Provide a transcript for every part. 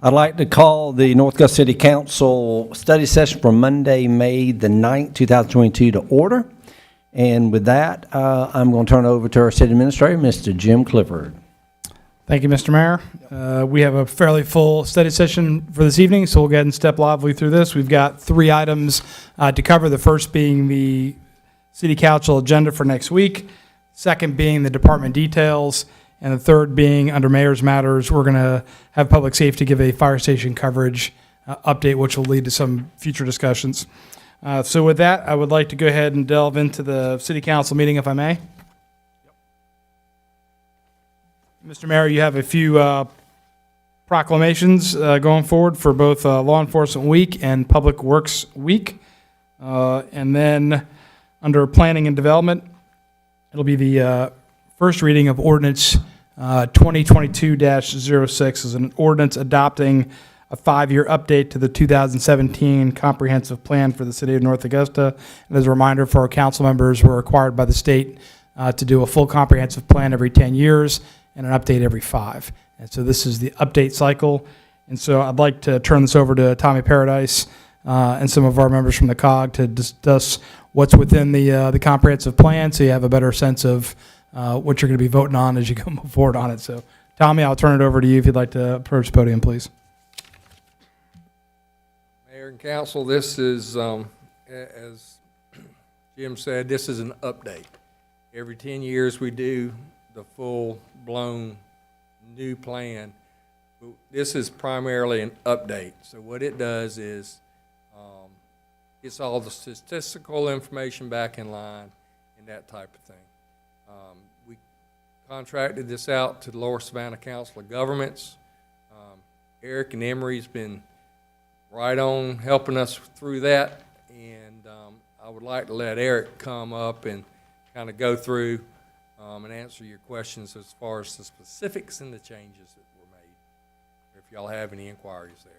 I'd like to call the North Augusta City Council study session for Monday, May the 9th, 2022 to order. And with that, I'm going to turn it over to our city administrator, Mr. Jim Clifford. Thank you, Mr. Mayor. We have a fairly full study session for this evening, so we'll go ahead and step lively through this. We've got 3 items to cover, the first being the City Council agenda for next week, second being the department details, and the third being under Mayor's Matters. We're going to have Public Safety give a fire station coverage update, which will lead to some future discussions. So with that, I would like to go ahead and delve into the City Council meeting, if I may. Mr. Mayor, you have a few proclamations going forward for both Law Enforcement Week and Public Works Week. And then under Planning and Development, it'll be the first reading of Ordinance 2022-06 is an ordinance adopting a 5-year update to the 2017 Comprehensive Plan for the City of North Augusta. And as a reminder for our council members, we're required by the state to do a full comprehensive plan every 10 years and an update every 5. And so this is the update cycle. And so I'd like to turn this over to Tommy Paradise and some of our members from the COG to discuss what's within the comprehensive plan, so you have a better sense of what you're going to be voting on as you go forward on it. So, Tommy, I'll turn it over to you if you'd like to approach the podium, please. Mayor and Council, this is, as Jim said, this is an update. Every 10 years we do the full-blown new plan. This is primarily an update. So what it does is gets all the statistical information back in line and that type of thing. We contracted this out to the Lower Savannah Council of Governments. Eric and Emery's been right on helping us through that, and I would like to let Eric come up and kind of go through and answer your questions as far as the specifics and the changes that were made, if y'all have any inquiries there.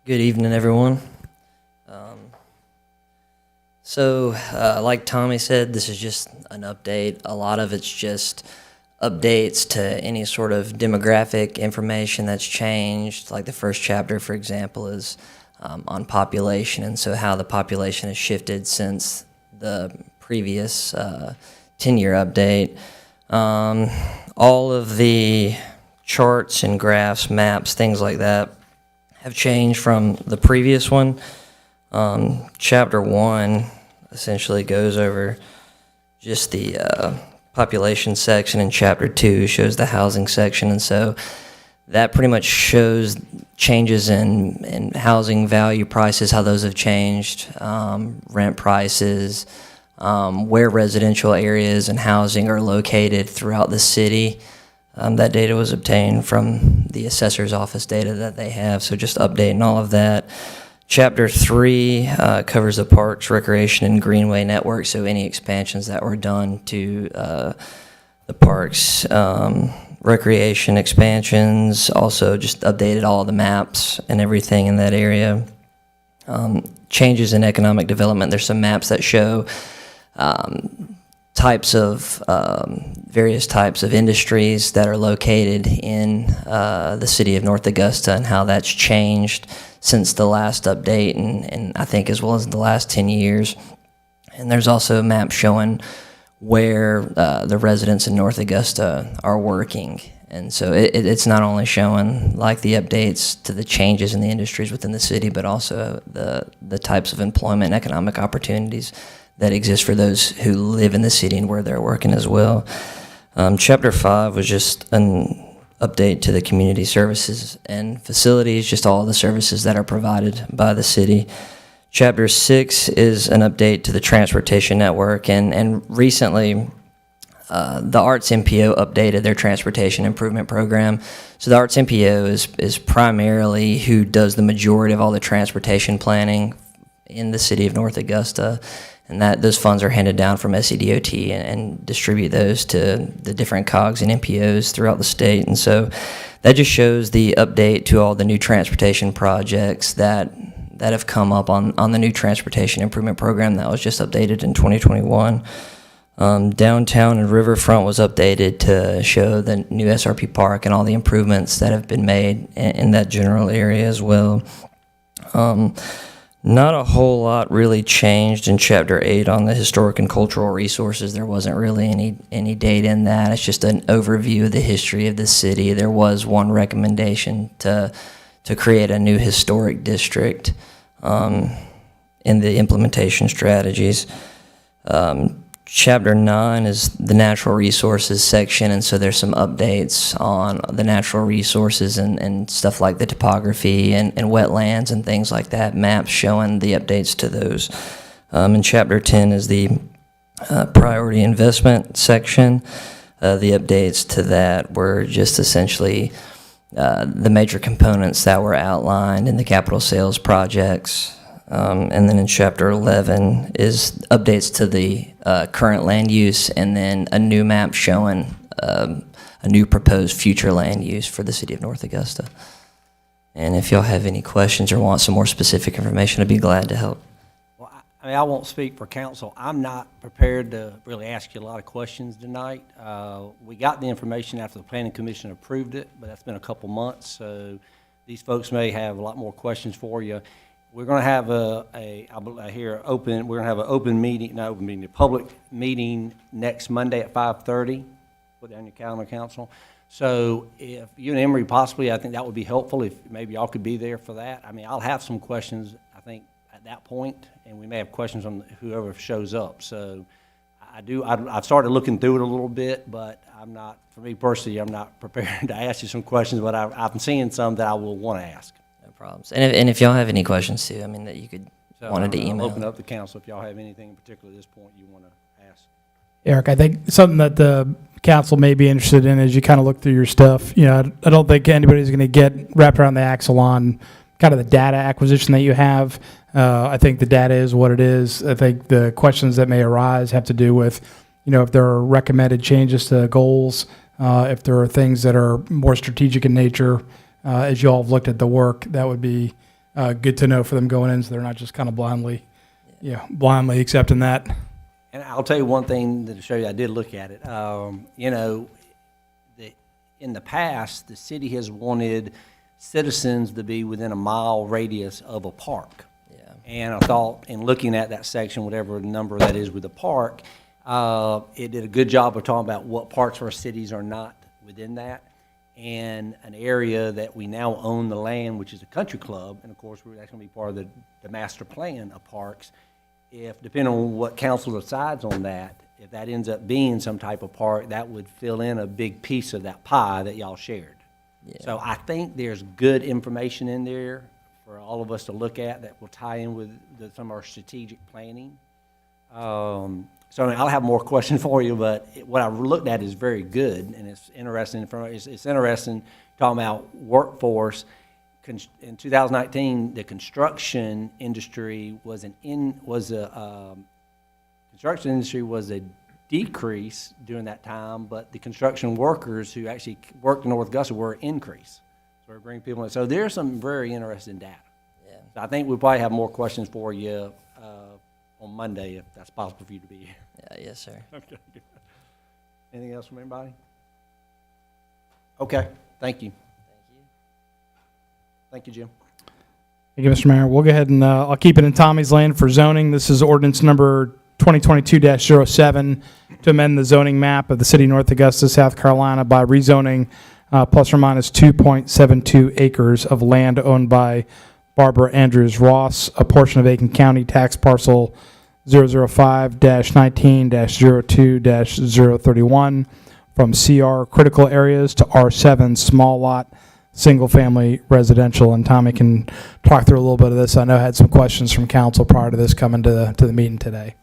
Good evening, everyone. Like Tommy said, this is just an update. A lot of it's just updates to any sort of demographic information that's changed. Like the first chapter, for example, is on population, and so how the population has shifted since the previous 10-year update. All of the charts and graphs, maps, things like that have changed from the previous one. Chapter 1 essentially goes over just the population section, and Chapter 2 shows the housing section, and so that pretty much shows changes in housing value prices, how those have changed, rent prices, where residential areas and housing are located throughout the city. That data was obtained from the assessor's office data that they have, so just updating all of that. Chapter 3 covers the parks, recreation, and greenway network, so any expansions that were done to the parks, recreation expansions, also just updated all the maps and everything in that area. Changes in economic development, there's some maps that show various types of industries that are located in the city of North Augusta and how that's changed since the last update and I think as well as the last 10 years. And there's also maps showing where the residents in North Augusta are working. And so it's not only showing like the updates to the changes in the industries within the city, but also the types of employment and economic opportunities that exist for those who live in the city and where they're working as well. Chapter 5 was just an update to the community services and facilities, just all the services that are provided by the city. Chapter 6 is an update to the transportation network, and recently the Arts MPO updated their transportation improvement program. So the Arts MPO is primarily who does the majority of all the transportation planning in the city of North Augusta, and that those funds are handed down from SCDOT and distribute those to the different COGs and MPOs throughout the state. And so that just shows the update to all the new transportation projects that have come up on the new transportation improvement program that was just updated in 2021. Downtown and Riverfront was updated to show the new SRP Park and all the improvements that have been made in that general area as well. Not a whole lot really changed in Chapter 8 on the historic and cultural resources. There wasn't really any data in that. It's just an overview of the history of the city. There was one recommendation to create a new historic district in the implementation strategies. Chapter 9 is the natural resources section, and so there's some updates on the natural resources and stuff like the topography and wetlands and things like that, maps showing the updates to those. And Chapter 10 is the priority investment section. The updates to that were just essentially the major components that were outlined in the capital sales projects. And then in Chapter 11 is updates to the current land use, and then a new map showing a new proposed future land use for the city of North Augusta. And if y'all have any questions or want some more specific information, I'd be glad to help. Well, I won't speak for council. I'm not prepared to really ask you a lot of questions tonight. We got the information after the planning commission approved it, but that's been a couple months, so these folks may have a lot more questions for you. We're going to have a public meeting next Monday at 5:30. Put down your calendar, council. So if you and Emery possibly, I think that would be helpful if maybe y'all could be there for that. I mean, I'll have some questions, I think, at that point, and we may have questions on whoever shows up. So I've started looking through it a little bit, but for me personally, I'm not prepared to ask you some questions, but I'm seeing some that I will want to ask. No problems. And if y'all have any questions too, I mean, that you could wanted to email. I'll open up the council if y'all have anything in particular at this point you want to ask. Eric, I think something that the council may be interested in as you kind of look through your stuff, I don't think anybody's going to get wrapped around the axle on kind of the data acquisition that you have. I think the data is what it is. I think the questions that may arise have to do with, if there are recommended changes to goals, if there are things that are more strategic in nature. As you all have looked at the work, that would be good to know for them going in, so they're not just kind of blindly accepting that. And I'll tell you one thing to show you, I did look at it. In the past, the city has wanted citizens to be within a mile radius of a park. Yeah. And I thought, in looking at that section, whatever number that is with the park, it did a good job of talking about what parts of our cities are not within that. And an area that we now own the land, which is a country club, and of course, that's going to be part of the master plan of parks. If, depending on what council decides on that, if that ends up being some type of park, that would fill in a big piece of that pie that y'all shared. Yeah. So I think there's good information in there for all of us to look at that will tie in with some of our strategic planning. So I'll have more questions for you, but what I looked at is very good, and it's interesting. It's interesting talking about workforce. In 2019, the construction industry was a decrease during that time, but the construction workers who actually worked in North Augusta were an increase. So we're bringing people in. So there's some very interesting data. Yeah. So I think we'll probably have more questions for you on Monday, if that's possible for you to be here. Yeah, yes, sir. Okay. Anything else from anybody? Okay, thank you. Thank you, Jim. Thank you, Mr. Mayor. We'll go ahead and I'll keep it in Tommy's lane for zoning. This is ordinance number 2022-07 to amend the zoning map of the city of North Augusta, South Carolina by rezoning plus or minus 2.72 acres of land owned by Barbara Andrews Ross, a portion of Aiken County tax parcel 005-19-02-031 from CR critical areas to R7 small lot single family residential. And Tommy can talk through a little bit of this. I know I had some questions from council prior to this coming to the meeting today.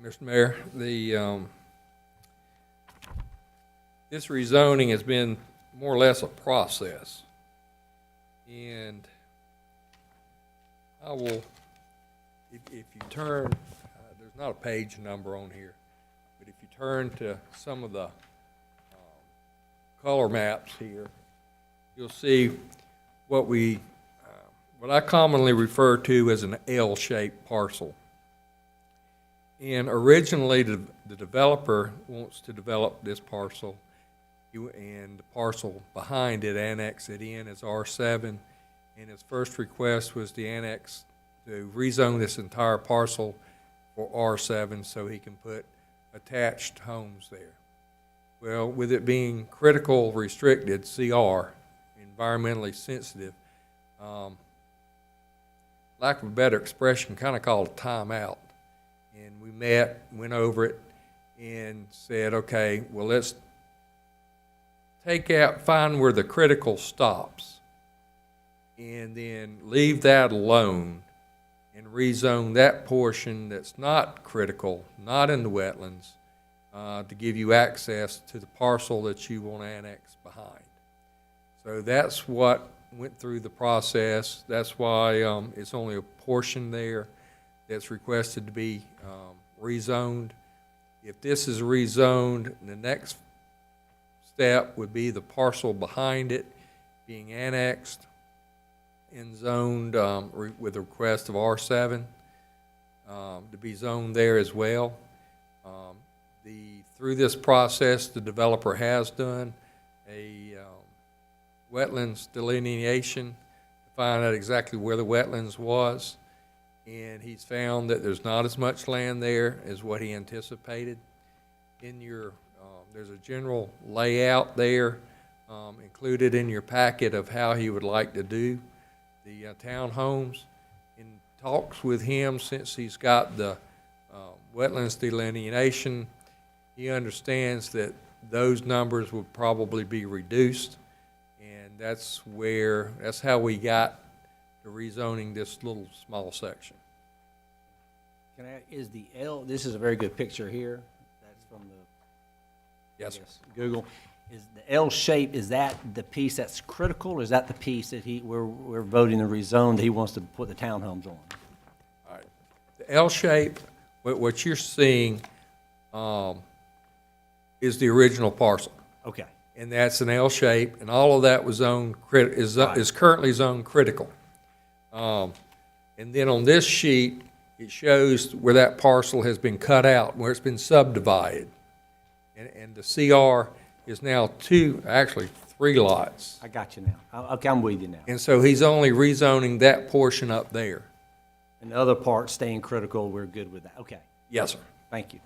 Mr. Mayor, this rezoning has been more or less a process. And I will, if you turn, there's not a page number on here, but if you turn to some of the color maps here, you'll see what we what I commonly refer to as an L-shaped parcel. And originally, the developer wants to develop this parcel, and the parcel behind it, annex it in as R7. And his first request was to rezone this entire parcel for R7 so he can put attached homes there. Well, with it being critical restricted, CR, environmentally sensitive, lack of a better expression, kind of called a timeout. And we met, went over it, and said, okay, well, let's find where the critical stops, and then leave that alone and rezone that portion that's not critical, not in the wetlands, to give you access to the parcel that you want to annex behind. So that's what went through the process. That's why it's only a portion there that's requested to be rezoned. If this is rezoned, the next step would be the parcel behind it being annexed and zoned with a request of R7 to be zoned there as well. Through this process, the developer has done a wetlands delineation to find out exactly where the wetlands was, and he's found that there's not as much land there as what he anticipated. In your there's a general layout there included in your packet of how he would like to do the townhomes. In talks with him, since he's got the wetlands delineation, he understands that those numbers would probably be reduced, and that's how we got to rezoning this little small section. This is a very good picture here. That's from the Yes, sir. Google. Is the L shape, is that the piece that's critical, or is that the piece that we're voting to rezone that he wants to put the townhomes on? All right. The L shape, what you're seeing is the original parcel. Okay. And that's an L shape, and all of that was is currently zoned critical. And then on this sheet, it shows where that parcel has been cut out, where it's been subdivided. And the CR is now actually three lots. I got you now. Okay, I'm with you now. And so he's only rezoning that portion up there. And the other part staying critical, we're good with that. Okay, Yes, sir. thank you.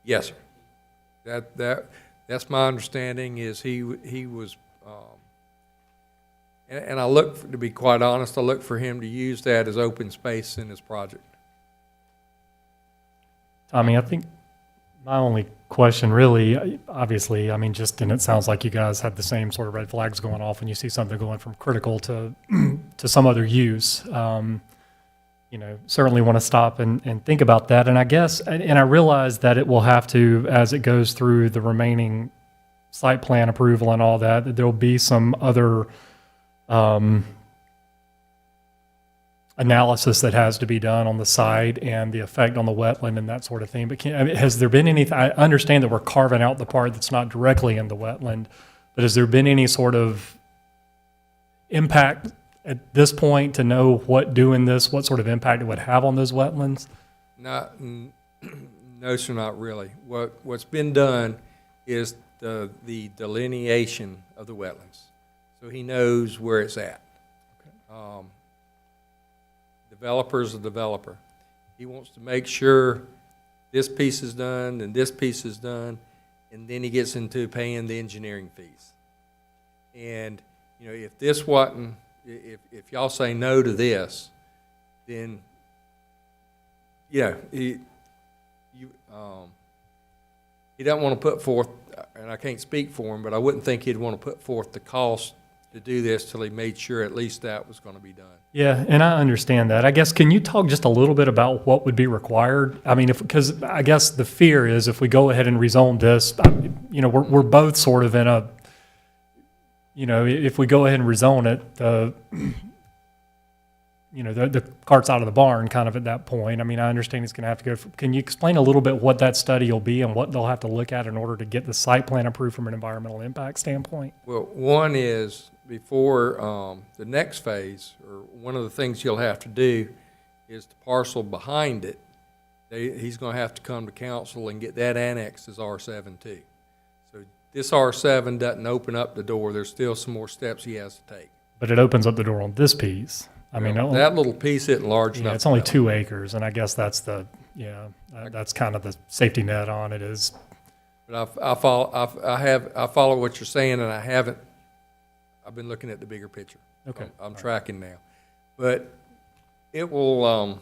Yes, sir. That's my understanding. Is he was, and I look, to be quite honest, I look for him to use that as open space in his project. Tommy, I think my only question really, obviously, I mean, and it sounds like you guys have the same sort of red flags going off when you see something going from critical to some other use. Certainly want to stop and think about that. And I guess, and I realize that it will have to, as it goes through the remaining site plan approval and all that there'll be some other analysis that has to be done on the site and the effect on the wetland and that sort of thing. But has there been anything? I understand that we're carving out the part that's not directly in the wetland, but has there been any sort of impact at this point to know what sort of impact it would have on those wetlands? No, sir, not really. What's been done is the delineation of the wetlands, so he knows where it's at. Okay. Developer's a developer. He wants to make sure this piece is done and this piece is done, and then he gets into paying the engineering fees. And if this wasn't, if y'all say no to this, then he doesn't want to put forth, and I can't speak for him, but I wouldn't think he'd want to put forth the cost to do this till he made sure at least that was going to be done. Yeah, and I understand that. I guess, can you talk just a little bit about what would be required? I mean, because I guess the fear is if we go ahead and rezone this, we're both sort of in a, if we go ahead and rezone it, the cart's out of the barn kind of at that point. I mean, I understand it's going to have to go. Can you explain a little bit what that study will be and what they'll have to look at in order to get the site plan approved from an environmental impact standpoint? Well, one is before the next phase, or one of the things you'll have to do is the parcel behind it. He's going to have to come to council and get that annexed as R7 too. So this R7 doesn't open up the door. There's still some more steps he has to take. But it opens up the door on this piece. I mean, That little piece isn't large enough. it's only 2 acres, and I guess that's that's kind of the safety net on it is. But I follow what you're saying, and I've been looking at the bigger picture. Okay. I'm tracking now. But it will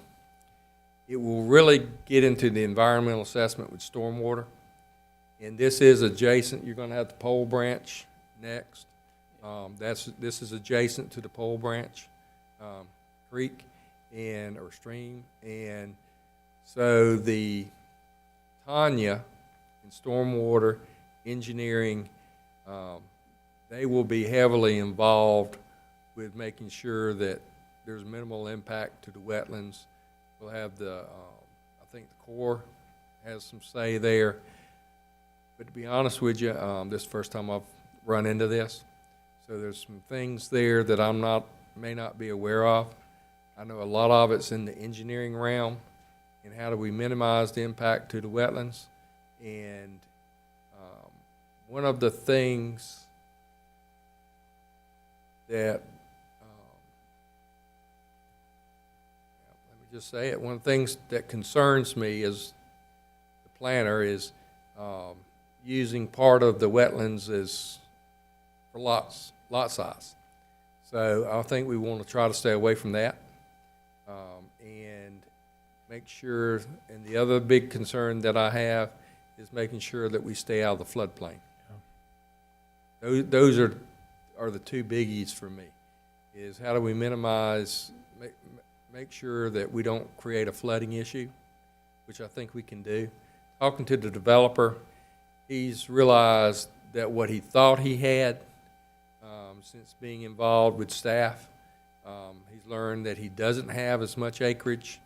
really get into the environmental assessment with stormwater. And this is adjacent. You're going to have the pole branch next. This is adjacent to the pole branch creek or stream. And so the Tanya and stormwater engineering, they will be heavily involved with making sure that there's minimal impact to the wetlands. We'll have I think the Corps has some say there. But to be honest with you, this is the first time I've run into this. So there's some things there that may not be aware of. I know a lot of it's in the engineering realm, and how do we minimize the impact to the wetlands. And one of the things that, let me just say it, one of the things that concerns me as the planner is using part of the wetlands as for lot size. So I think we want to try to stay away from that and make sure, and the other big concern that I have is making sure that we stay out of the floodplain. Yeah. Those are the two biggies for me, is how do we minimize, make sure that we don't create a flooding issue, which I think we can do. Talking to the developer, he's realized that what he thought he had since being involved with staff, he's learned that he doesn't have as much acreage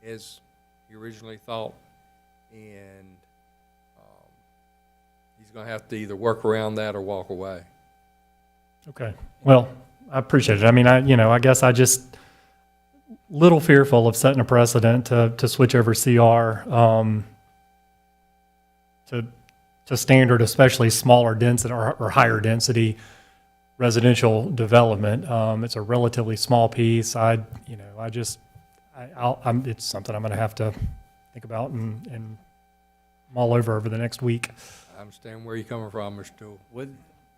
as he originally thought, and he's going to have to either work around that or walk away. Okay. Well, I appreciate it. I mean, I guess I just little fearful of setting a precedent to switch over CR to standard, especially smaller density or higher density residential development. It's a relatively small piece. It's something I'm going to have to think about and mull over the next week. I understand where you're coming from, Mr. Toole. Were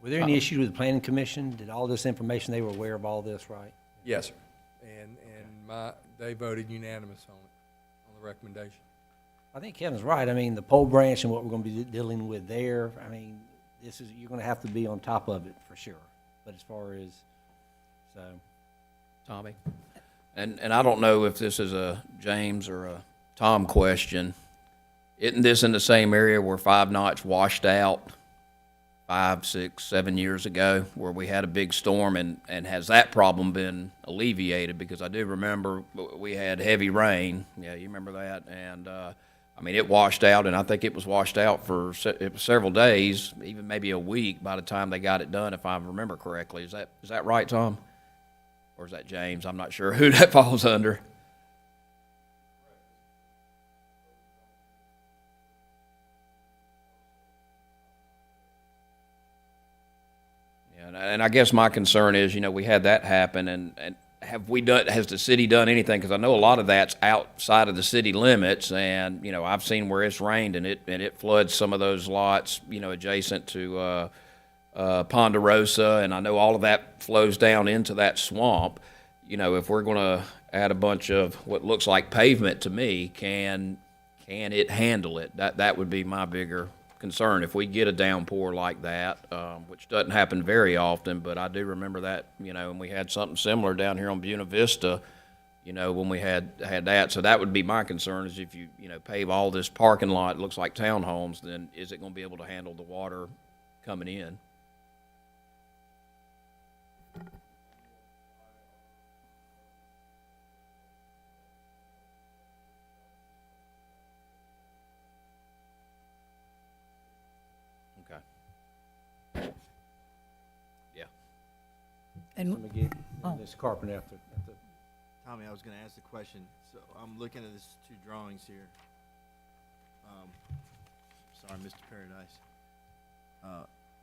there any issues with the planning commission? Did all this information, they were aware of all this, right? Yes, sir. And they voted unanimous on the recommendation. I think Kevin's right. I mean, the pole branch and what we're going to be dealing with there, I mean, you're going to have to be on top of it for sure. But as far as, Tommy, and I don't know if this is a James or a Tom question. Isn't this in the same area where 5 Notch washed out 5, 6, 7 years ago, where we had a big storm, and has that problem been alleviated? Because I do remember we had heavy rain. Yeah, you remember that? And I mean, it washed out, and I think it was washed out for several days, even maybe a week by the time they got it done, if I remember correctly. Is that right, Tom? Or is that James? I'm not sure who that falls under. Yeah, and I guess my concern is, we had that happen, and has the city done anything? Because I know a lot of that's outside of the city limits, and I've seen where it's rained and it floods some of those lots, adjacent to Ponderosa, and I know all of that flows down into that swamp. If we're going to add a bunch of what looks like pavement to me, can it handle it? That would be my bigger concern if we get a downpour like that, which doesn't happen very often, but I do remember that, and we had something similar down here on Buena Vista, when we had that. So that would be my concern, is if you pave all this parking lot, it looks like townhomes, then is it going to be able to handle the water coming in? Okay. Yeah. Mr. And McGee, Oh. Ms. Carpenter after. Tommy, I was gonna ask the question, so I'm looking at these two drawings here. Sorry, Mr. Paradise.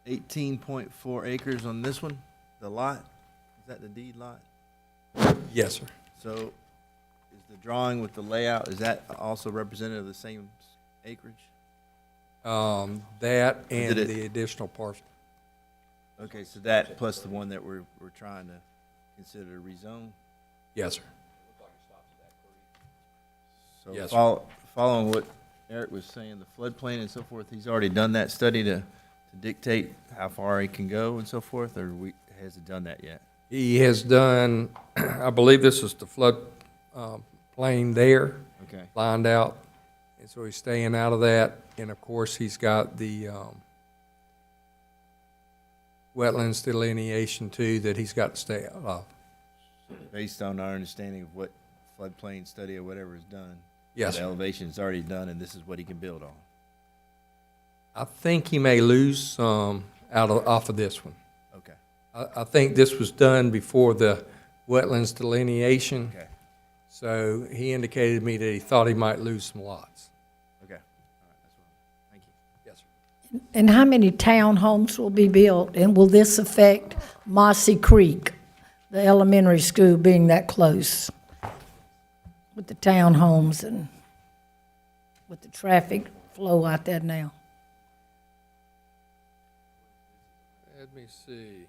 18.4 acres on this one, the lot, is that the deed lot? Yes, sir. So is the drawing with the layout, is that also representative of the same acreage? That and Did it- the additional parcel. Okay, so that plus the one that we're trying to consider to rezone? Yes, sir. So Yes, sir. following what Eric was saying, the floodplain and so forth, he's already done that study to dictate how far he can go and so forth, or hasn't done that yet? He has done, I believe this is the flood plain there, Okay, lined out, and so he's staying out of that. And of course, he's got the wetlands delineation too that he's got to stay out of. based on our understanding of what floodplain study or whatever is done. Yes, The sir. elevation's already done, and this is what he can build on. I think he may lose some off of this one. Okay, I think this was done before the wetlands delineation, okay, so he indicated to me that he thought he might lose some lots. okay. All right, that's what, thank you. Yes, sir. and how many townhomes will be built? And will this affect Mossy Creek, the elementary school being that close? With the townhomes and with the traffic flow out there now? Let me see.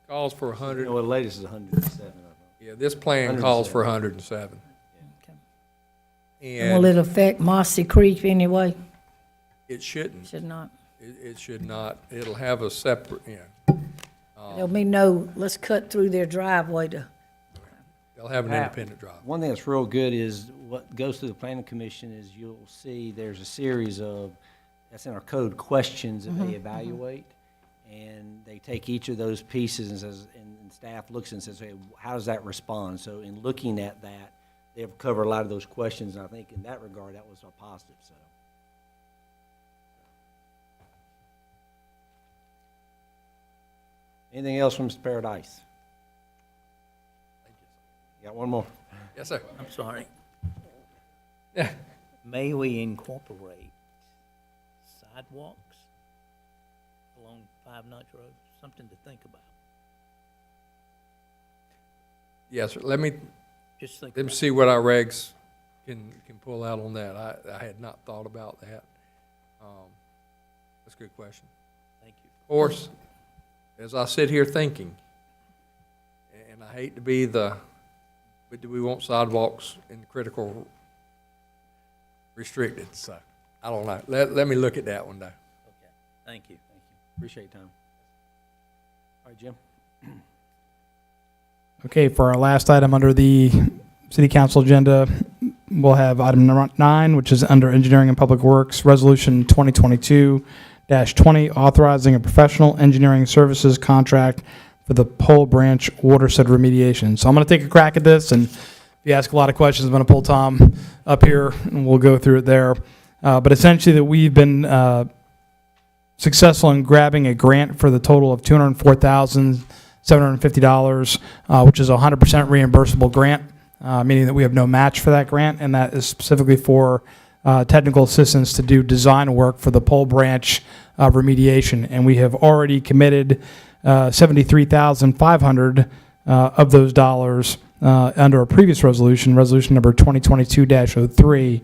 Calls for 100. No, the latest is 107 of them. Yeah, this plan calls for 107. Okay. And will And it affect Mossy Creek anyway? it shouldn't. Should not. It should not. It'll have a separate, There'll be no, let's cut through their driveway to, they'll have an Pat, independent drive. One thing that's real good is what goes through the planning commission is you'll see there's a series of, that's in our code, questions that they evaluate. And they take each of those pieces and says, and staff looks and says, hey, how does that respond? So in looking at that, they've covered a lot of those questions, and I think in that regard, that was a positive, so. Anything else from Mr. Paradise? Got one more. Yes, sir. I'm sorry. Yeah. May we incorporate sidewalks along 5 Notch Road? Something to think about. Yes, sir. Let me Just think Let me about see what our regs can pull out on that. I had not thought about that. That's a good question. it. Thank you. Of course, as I sit here thinking, and I hate to be but do we want sidewalks in critical restricted? So, I don't know. Let me look at that one, though. Okay. Thank you. Appreciate your time. All right, Jim. Okay, for our last item under the city council agenda, we'll have item number 9, which is under engineering and public works, resolution 2022-20, authorizing a professional engineering services contract for the Pole Branch watershed remediation. So I'm going to take a crack at this, and if you ask a lot of questions, I'm going to pull Tom up here, and we'll go through it there. But essentially, that we've been successful in grabbing a grant for the total of $204,750, which is a 100% reimbursable grant, meaning that we have no match for that grant, and that is specifically for technical assistance to do design work for the Pole Branch remediation. And we have already committed $73,500 of those dollars under a previous resolution, resolution number 2022-03,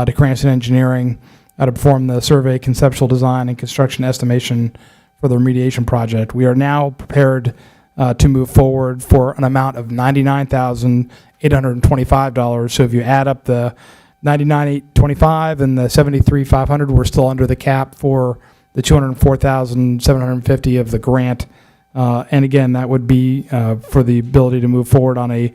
to Cranston Engineering to perform the survey, conceptual design, and construction estimation for the remediation project. We are now prepared to move forward for an amount of $99,825. So if you add up the $99,825 and the $73,500, we're still under the cap for the $204,750 of the grant. And again, that would be for the ability to move forward on a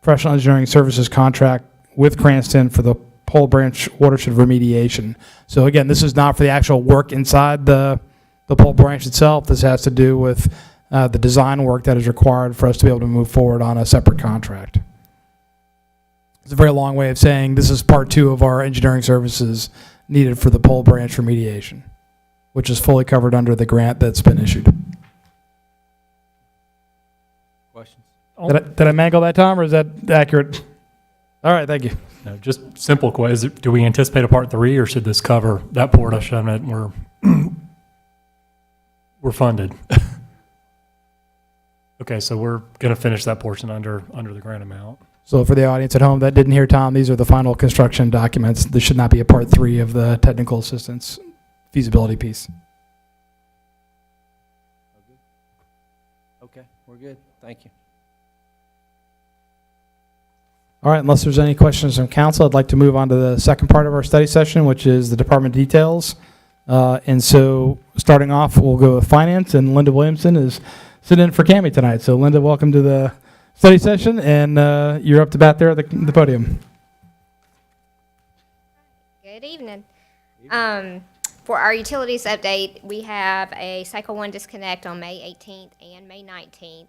professional engineering services contract with Cranston for the Pole Branch watershed remediation. So again, this is not for the actual work inside the Pole Branch itself. This has to do with the design work that is required for us to be able to move forward on a separate contract. It's a very long way of saying this is part 2 of our engineering services needed for the pole branch remediation, which is fully covered under the grant that's been issued. Questions? Did I mangle that, Tom, or is that accurate? All right, thank you. No, just simple question. Do we anticipate a part 3, or should this cover that portion that we're funded? Okay, so we're going to finish that portion under the grant amount. So for the audience at home that didn't hear Tom, these are the final construction documents. This should not be a part 3 of the technical assistance feasibility piece. Okay, we're good. Thank you. All right, unless there's any questions from council, I'd like to move on to the second part of our study session, which is the department details. And so starting off, we'll go with finance, and Linda Williamson is sitting in for Cammie tonight. So Linda, welcome to the study session, and you're up to bat there at the podium. Good evening. For our utilities update, we have a Cycle 1 disconnect on May 18th and May 19th,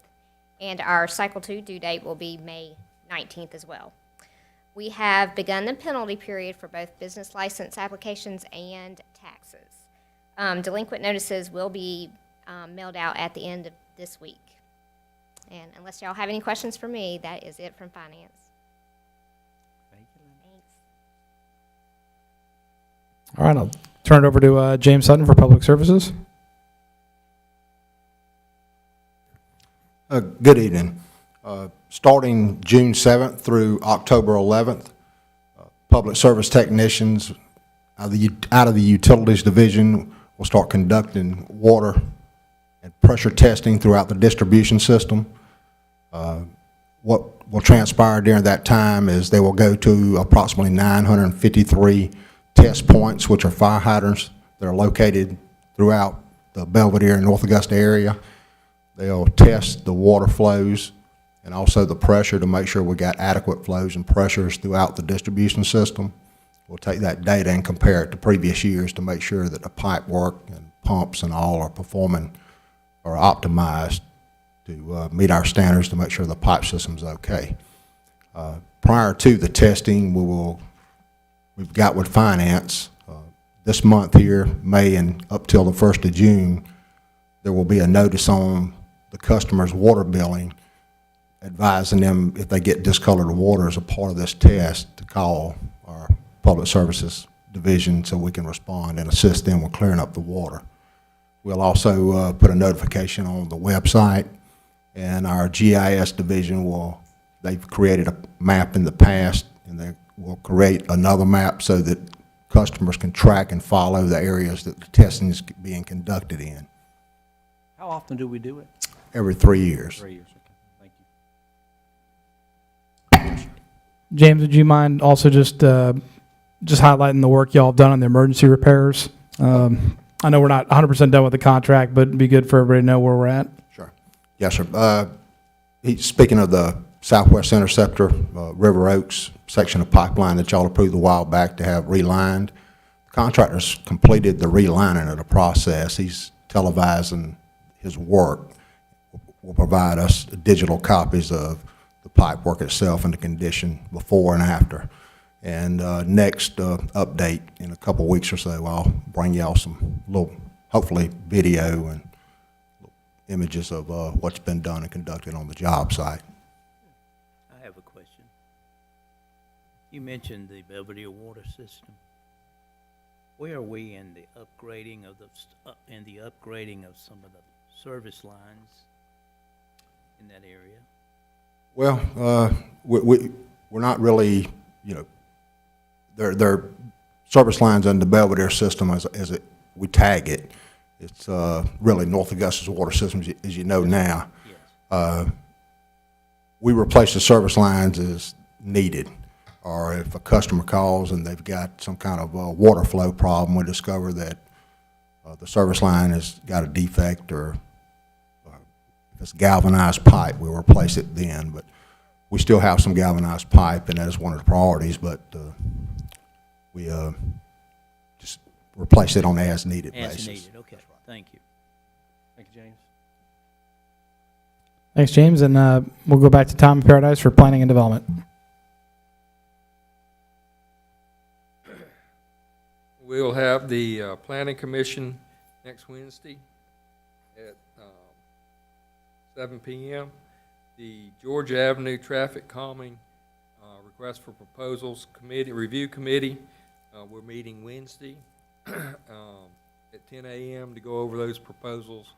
and our Cycle 2 due date will be May 19th as well. We have begun the penalty period for both business license applications and taxes. Delinquent notices will be mailed out at the end of this week. And unless y'all have any questions for me, that is it from finance. Thanks. All right, I'll turn it over to James Sutton for public services. Good evening. Starting June 7th through October 11th, public service technicians out of the utilities division will start conducting water and pressure testing throughout the distribution system. What will transpire during that time is they will go to approximately 953 test points, which are fire hydrants that are located throughout the Belvedere and North Augusta area. They'll test the water flows and also the pressure to make sure we got adequate flows and pressures throughout the distribution system. We'll take that data and compare it to previous years to make sure that the pipe work and pumps and all are performing or optimized to meet our standards to make sure the pipe system's okay. Prior to the testing, we've got with finance, this month here, May and up till the 1st of June, there will be a notice on the customer's water billing advising them if they get discolored water as a part of this test to call our public services division so we can respond and assist them with clearing up the water. We'll also put a notification on the website, and our GIS division they've created a map in the past, and they will create another map so that customers can track and follow the areas that the testing is being conducted in. How often do we do it? Every 3 years. 3 years, okay. Thank you. James, would you mind also just highlighting the work y'all have done on the emergency repairs? I know we're not 100% done with the contract, but it'd be good for everybody to know where we're at. Sure. Yes, sir. Speaking of the Southwest Interceptor, River Oaks section of pipeline that y'all approved a while back to have relined, the contractor's completed the relining of the process. He's televising his work. Will provide us digital copies of the pipe work itself and the condition before and after. And next update in a couple weeks or so, I'll bring y'all some hopefully video and images of what's been done and conducted on the job site. I have a question. You mentioned the Belvedere water system. Where are we in the upgrading of some of the service lines in that area? Well, we're not really, their service lines in the Belvedere system as we tag it. It's really North Augusta's water system, as you know now. Yes. We replace the service lines as needed, or if a customer calls and they've got some kind of water flow problem, we discover that the service line has got a defect, or if it's galvanized pipe, we'll replace it then. But we still have some galvanized pipe, and that is one of the priorities, but we just replace it on an as-needed basis. As needed, okay. Thank you. Thank you, James. Thanks, James, and we'll go back to Tom in Paradise for planning and development. We'll have the Planning Commission next Wednesday at 7 p.m. The Georgia Avenue Traffic Calming Request for Proposals Committee, Review Committee, we're meeting Wednesday at 10 a.m. to go over those proposals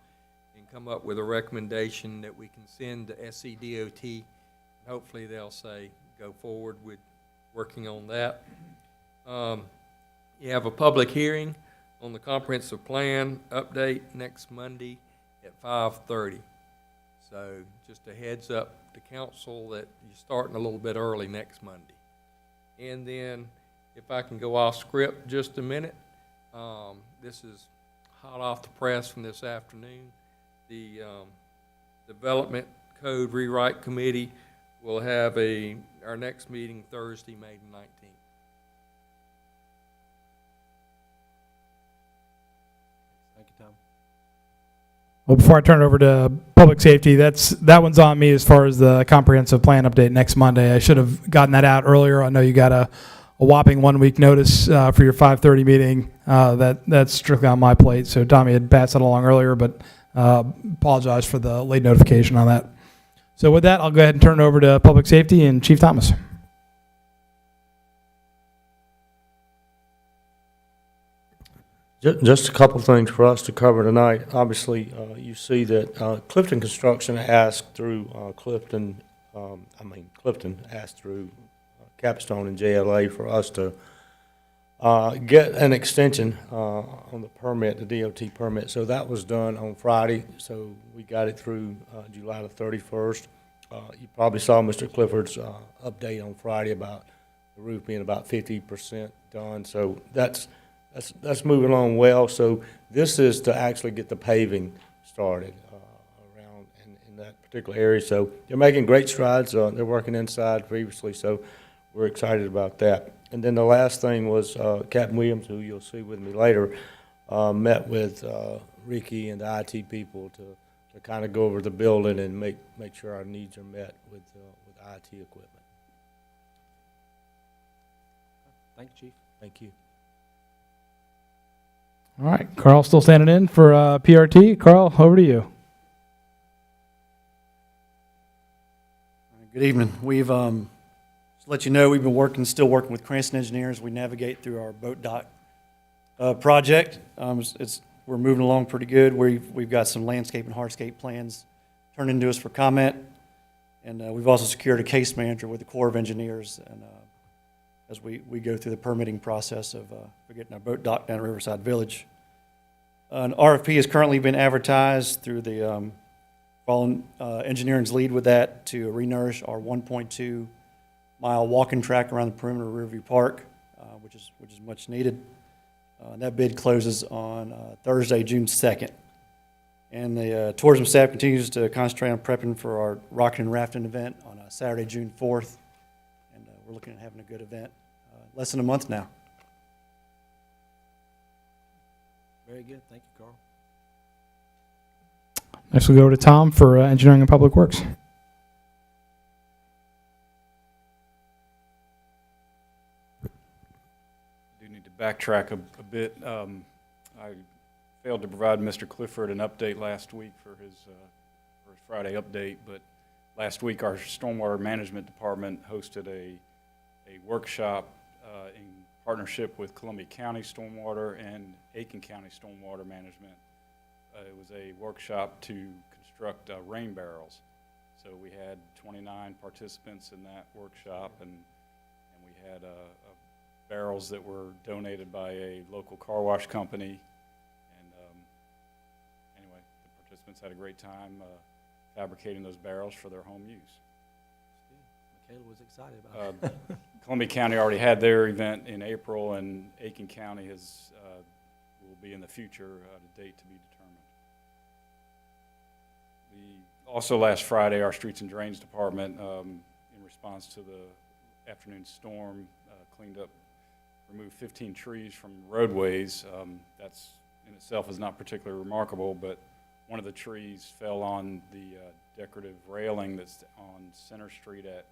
and come up with a recommendation that we can send to SCDOT. Hopefully they'll say, go forward with working on that. You have a public hearing on the comprehensive plan update next Monday at 5:30. So just a heads up to council that you're starting a little bit early next Monday. And then if I can go off script just a minute, this is hot off the press from this afternoon. The Development Code Rewrite Committee will have our next meeting Thursday, May 19th. Thank you, Tom. Well, before I turn it over to public safety, that one's on me as far as the comprehensive plan update next Monday. I should have gotten that out earlier. I know you got a whopping 1 week notice for your 5:30 meeting. That's strictly on my plate. So Tommy had passed that along earlier, but apologize for the late notification on that. So with that, I'll go ahead and turn it over to public safety and Chief Thomas. Just a couple things for us to cover tonight. Obviously, you see that Clifton Construction asked through Clifton asked through Capstone and JLA for us to get an extension on the permit, the DOT permit. So that was done on Friday. So we got it through July the 31st. You probably saw Mr. Clifford's update on Friday about the roof being about 50% done. So that's moving along well. So this is to actually get the paving started around in that particular area. So they're making great strides. They're working inside previously, so we're excited about that. And then the last thing was Captain Williams, who you'll see with me later, met with Ricky and the IT people to kind of go over the building and make sure our needs are met with IT equipment. Thank you, Chief. Thank you. All right, Carl still standing in for PRT. Carl, over to you. Good evening. We've just to let you know, we've been still working with Cranston Engineers. We navigate through our boat dock project. We're moving along pretty good. We've got some landscape and hardscape plans turned into us for comment, and we've also secured a case manager with the Corps of Engineers, and as we go through the permitting process of getting our boat dock down at Riverside Village. An RFP has currently been advertised through the following engineering's lead with that to renourish our 1.2-mile walking track around the perimeter of Riverview Park, which is much needed. That bid closes on Thursday, June 2nd. And the tourism staff continues to concentrate on prepping for our rocking and rafting event on Saturday, June 4th. And we're looking at having a good event. Less than a month now. Very good. Thank you, Carl. Next, we'll go to Tom for engineering and public works. Do need to backtrack a bit. I failed to provide Mr. Clifford an update last week for his Friday update, but last week our stormwater management department hosted a workshop in partnership with Columbia County Stormwater and Aiken County Stormwater Management. It was a workshop to construct rain barrels. So we had 29 participants in that workshop, and we had barrels that were donated by a local car wash company. And anyway, the participants had a great time fabricating those barrels for their home use. Michaela was excited about it. Columbia County already had their event in April, and Aiken County will be in the future at a date to be determined. Also last Friday, our Streets and Drains Department, in response to the afternoon storm, removed 15 trees from roadways. That's in itself is not particularly remarkable, but one of the trees fell on the decorative railing that's on Center Street at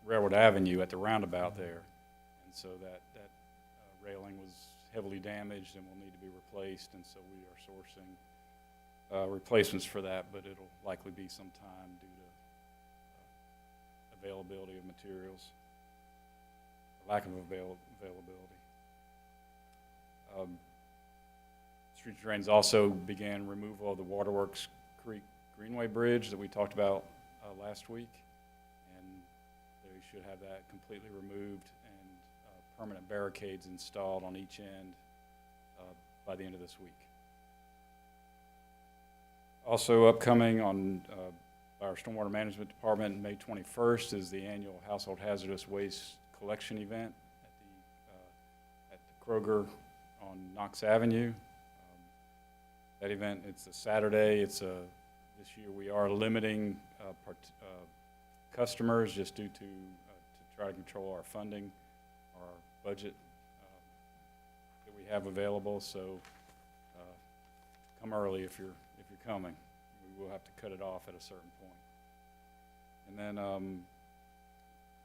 Railroad Avenue at the roundabout there. And so that railing was heavily damaged and will need to be replaced, and so we are sourcing replacements for that, but it'll likely be some time due to availability of materials, lack of availability. Streets and Drains also began removal of the Waterworks Creek Greenway Bridge that we talked about last week, and they should have that completely removed and permanent barricades installed on each end by the end of this week. Also upcoming on our Stormwater Management Department, May 21st is the annual Household Hazardous Waste Collection event at the Kroger on Knox Avenue. That event, it's a Saturday. This year we are limiting customers just due to try to control our funding, our budget that we have available. So come early if you're coming. We will have to cut it off at a certain point. And then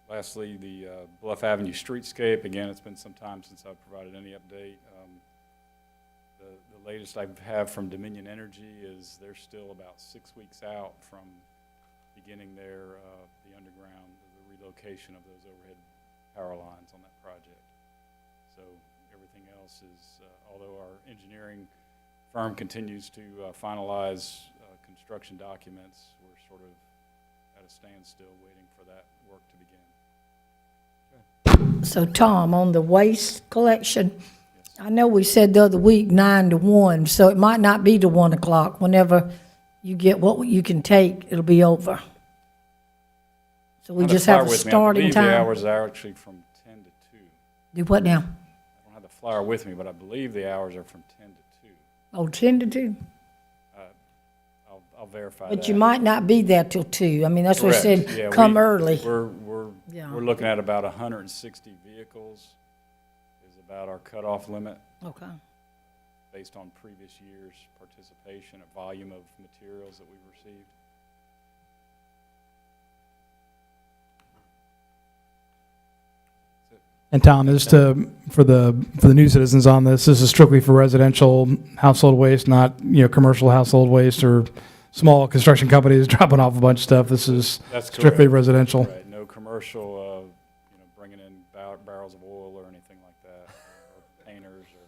lastly, the Bluff Avenue streetscape. Again, it's been some time since I've provided any update. The latest I have from Dominion Energy is they're still about 6 weeks out from beginning the underground, the relocation of those overhead power lines on that project. So everything else is, although our engineering firm continues to finalize construction documents, we're sort of at a standstill waiting for that work to begin. So Tom, on the waste collection, I know we said the other week 9 to 1, so it might not be to 1 o'clock. Whenever you get what you can take, it'll be over. So we just have a starting I time. believe the hours are actually from 10 to 2. Do what now? I don't have the flyer with me, but I believe the hours are from 10 to 2. Oh, 10 to 2? I'll verify But that. you might not be there till 2. I mean, that's what I Correct. said, Yeah, come early. We're looking at about 160 vehicles is about our cutoff limit Okay. based on previous year's participation or volume of materials that we've received. And Tom, just for the new citizens on this, this is strictly for residential household waste, not, commercial household waste or small construction companies dropping off a bunch of stuff. This is That's strictly correct. residential. Right. No commercial, bringing in barrels of oil or anything like that, or painters or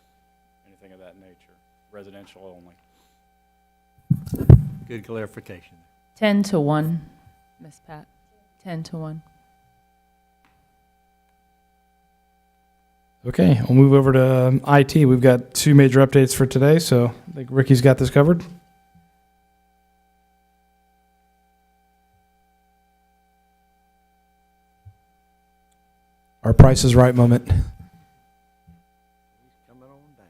anything of that nature. Residential only. Good clarification. 10 to 1, Miss Pat. 10 to 1. Okay, we'll move over to IT. We've got 2 major updates for today, so I think Ricky's got this covered. Our Price is Right moment. He's coming on down.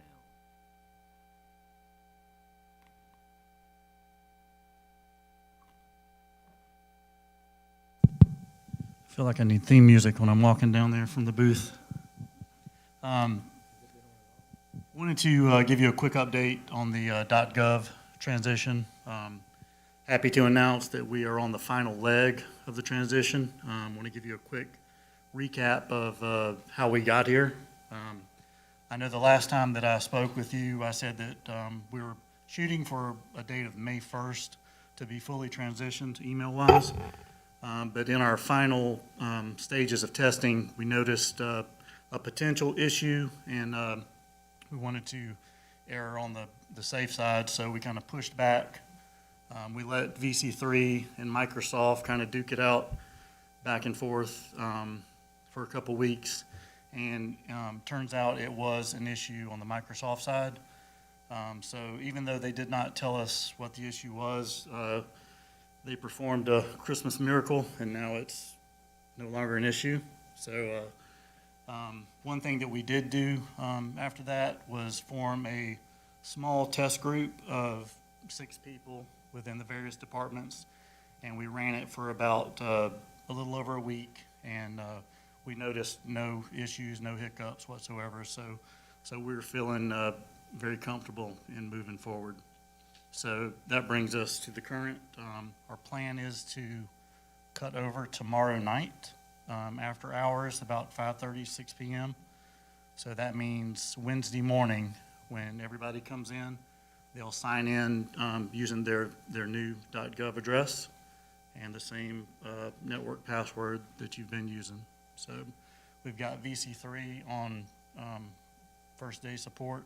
I feel like I need theme music when I'm walking down there from the booth. Wanted to give you a quick update on the .gov transition. Happy to announce that we are on the final leg of the transition. Want to give you a quick recap of how we got here. I know the last time that I spoke with you, I said that we were shooting for a date of May 1st to be fully transitioned email-wise. But in our final stages of testing, we noticed a potential issue, and we wanted to err on the safe side, so we kind of pushed back. We let VC3 and Microsoft kind of duke it out back and forth for a couple weeks, and turns out it was an issue on the Microsoft side. So even though they did not tell us what the issue was, they performed a Christmas miracle, and now it's no longer an issue. So one thing that we did do after that was form a small test group of 6 people within the various departments, and we ran it for about a little over a week, and we noticed no issues, no hiccups whatsoever. So we're feeling very comfortable in moving forward. So that brings us to the current. Our plan is to cut over tomorrow night after hours, about 5:30, 6 p.m. So that means Wednesday morning, when everybody comes in, they'll sign in using their new .gov address and the same network password that you've been using. So we've got VC3 on first day support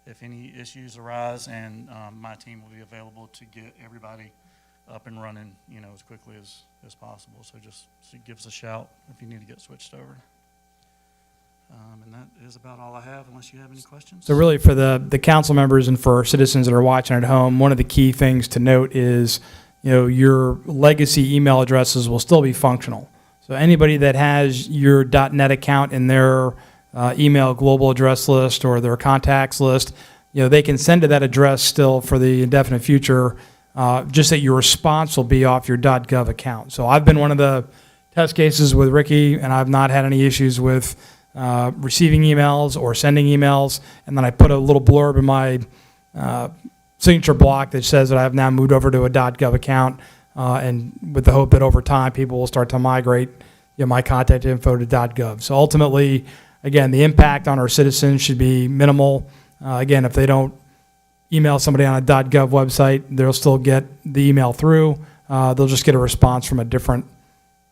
if any issues arise, and my team will be available to get everybody up and running, as quickly as possible. So just give us a shout if you need to get switched over. And that is about all I have, unless you have any questions. So really, for the council members and for citizens that are watching at home, one of the key things to note is, your legacy email addresses will still be functional. So anybody that has your .net account in their email global address list or their contacts list, they can send to that address still for the indefinite future, just that your response will be off your .gov account. So I've been one of the test cases with Ricky, and I've not had any issues with receiving emails or sending emails, and then I put a little blurb in my signature block that says that I have now moved over to a .gov account, and with the hope that over time people will start to migrate my contact info to .gov. So ultimately, again, the impact on our citizens should be minimal. Again, if they don't email somebody on a .gov website, they'll still get the email through. They'll just get a response from a different,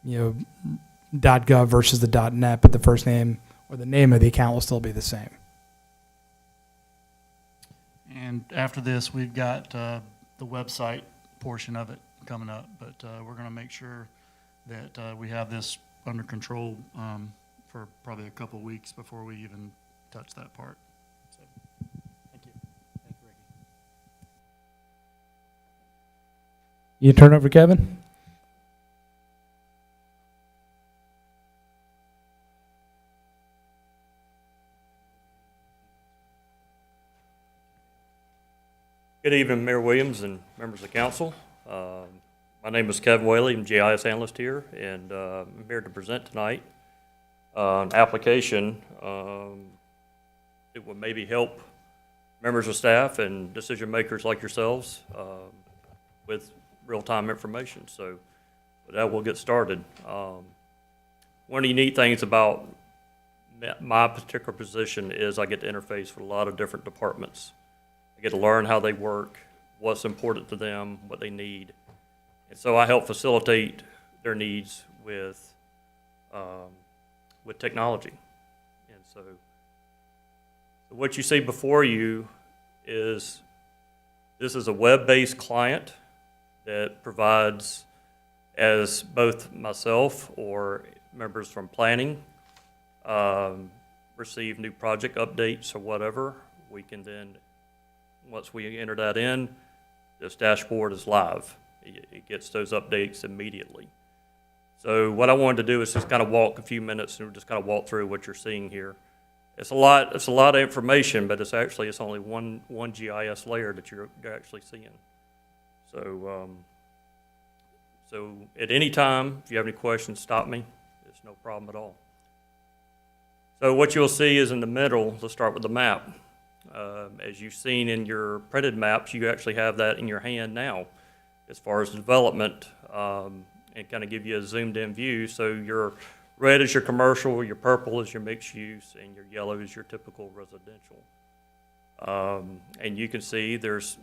.gov versus the .net, but the first name or the name of the account will still be the same. And after this, we've got the website portion of it coming up, but we're going to make sure that we have this under control for probably a couple weeks before we even touch that part. So, thank you. Thank you, Ricky. You turn over to Kevin? Good evening, Mayor Williams and members of the council. My name is Kevin Whaley. I'm GIS analyst here, and I'm here to present tonight an application that will maybe help members of staff and decision makers like yourselves with real-time information. So with that, we'll get started. One of the neat things about my particular position is I get to interface with a lot of different departments. I get to learn how they work, what's important to them, what they need. And so I help facilitate their needs with technology. And so what you see before you is this is a web-based client that provides, as both myself or members from planning receive new project updates or whatever, we can then, once we enter that in, this dashboard is live. It gets those updates immediately. So what I wanted to do is just kind of walk a few minutes and just kind of walk through what you're seeing here. It's a lot of information, but it's only one GIS layer that you're actually seeing. So so at any time, if you have any questions, stop me. It's no problem at all. So what you'll see is in the middle, let's start with the map. As you've seen in your printed maps, you actually have that in your hand now as far as development, and kind of give you a zoomed in view. So your red is your commercial, your purple is your mixed use, and your yellow is your typical residential. And you can see there's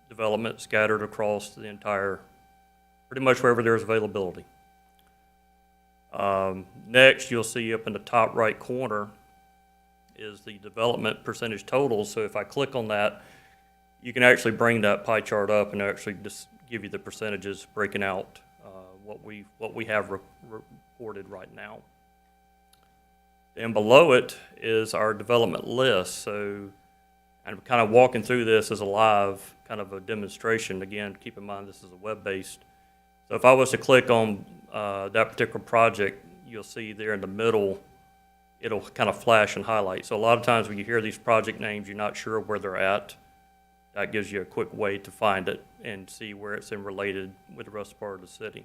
development scattered across the entire, pretty much wherever there's availability. Next, you'll see up in the top right corner is the development percentage total. So if I click on that, you can actually bring that pie chart up and actually just give you the percentages breaking out what we have reported right now. And below it is our development list. So I'm kind of walking through this as a live kind of a demonstration. Again, keep in mind this is a web-based. So if I was to click on that particular project, you'll see there in the middle, it'll kind of flash and highlight. So a lot of times when you hear these project names, you're not sure where they're at. That gives you a quick way to find it and see where it's related with the rest of part of the city.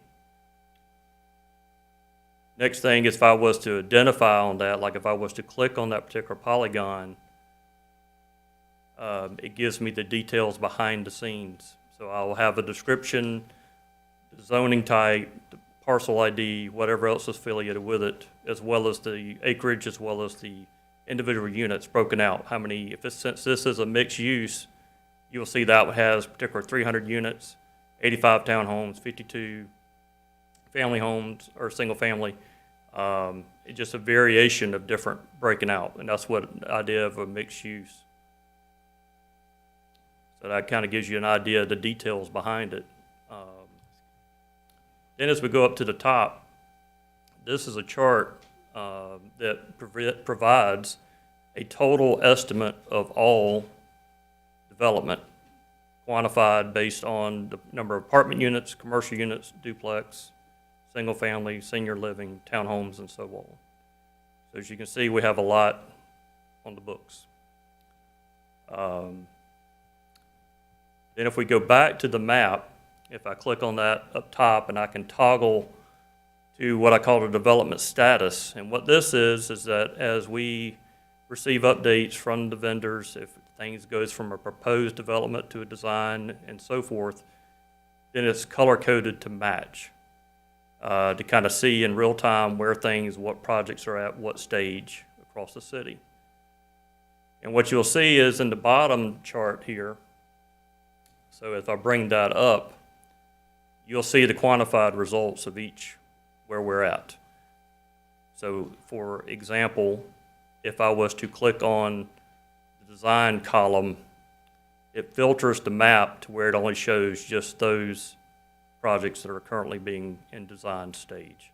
Next thing is if I was to identify on that, like if I was to click on that particular polygon, it gives me the details behind the scenes. So I'll have a description, the zoning type, the parcel ID, whatever else is affiliated with it, as well as the acreage, as well as the individual units broken out. How many, if this, since this is a mixed use, you'll see that has particular 300 units, 85 townhomes, 52 family homes or single family. It's just a variation of different breaking out, and that's what the idea of a mixed use. So that kind of gives you an idea of the details behind it. Then as we go up to the top, this is a chart that provides a total estimate of all development, quantified based on the number of apartment units, commercial units, duplex, single family, senior living, townhomes, and so on. So as you can see, we have a lot on the books. Then if we go back to the map, if I click on that up top, and I can toggle to what I call the development status. And what this is that as we receive updates from the vendors, if things goes from a proposed development to a design and so forth, then it's color-coded to match, to kind of see in real time where things, what projects are at what stage across the city. And what you'll see is in the bottom chart here, so if I bring that up, you'll see the quantified results of each where we're at. So for example, if I was to click on the design column, it filters the map to where it only shows just those projects that are currently being in design stage.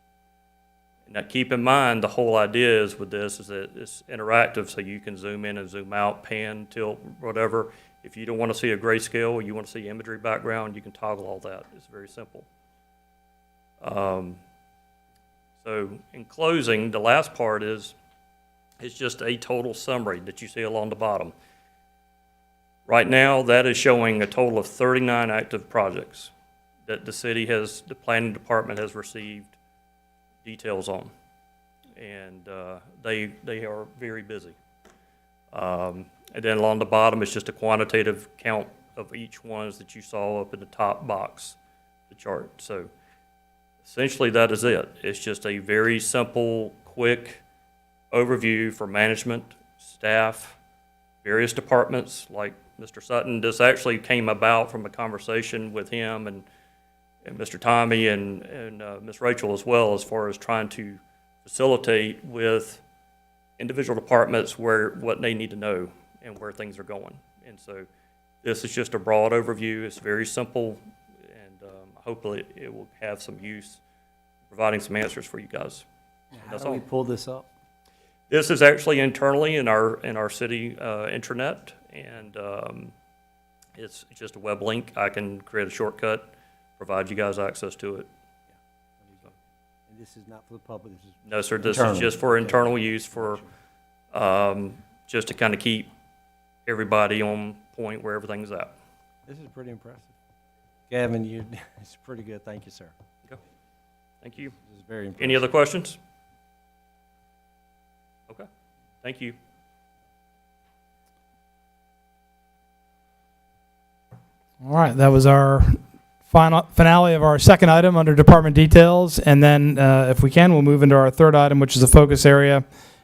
Now keep in mind, the whole idea is with this is that it's interactive, so you can zoom in and zoom out, pan, tilt, whatever. If you don't want to see a grayscale or you want to see imagery background, you can toggle all that. It's very simple. So in closing, the last part is just a total summary that you see along the bottom. Right now, that is showing a total of 39 active projects that the city has, the planning department has received details on. And they are very busy. And then along the bottom is just a quantitative count of each ones that you saw up in the top box, the chart. So essentially that is it. It's just a very simple, quick overview for management, staff, various departments like Mr. Sutton. This actually came about from a conversation with him and Mr. Tommy and Ms. Rachel as well, as far as trying to facilitate with individual departments what they need to know and where things are going. And so this is just a broad overview. It's very simple, and hopefully it will have some use providing some answers for you guys. How do we pull this up? This is actually internally in our city intranet, and it's just a web link. I can create a shortcut, provide you guys access to it. And this is not for the public? This is No, sir, this internal. is just for internal use, for just to kind of keep everybody on point where everything's at. This is pretty impressive. Gavin, it's pretty good. Thank you, sir. Okay. Thank you. This is very impressive. Any other questions? Okay. Thank you. All right, that was our finale of our second item under department details, and then if we can, we'll move into our third item, which is a focus area,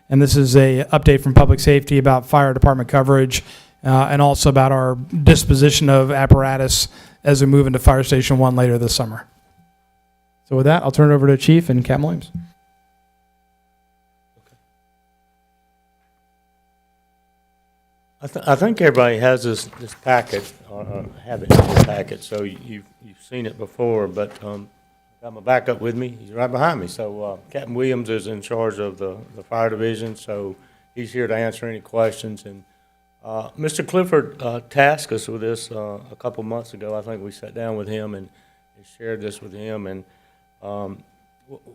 and this is a update from public safety about fire department coverage, and also about our disposition of apparatus as we move into Fire Station 1 later this summer. So with that, I'll turn it over to Chief and Captain Williams. I think everybody has this packet, or have it in this packet, so you've seen it before, but got my backup with me. He's right behind me. So Captain Williams is in charge of the fire division, so he's here to answer any questions. And Mr. Clifford tasked us with this a couple months ago. I think we sat down with him and shared this with him. And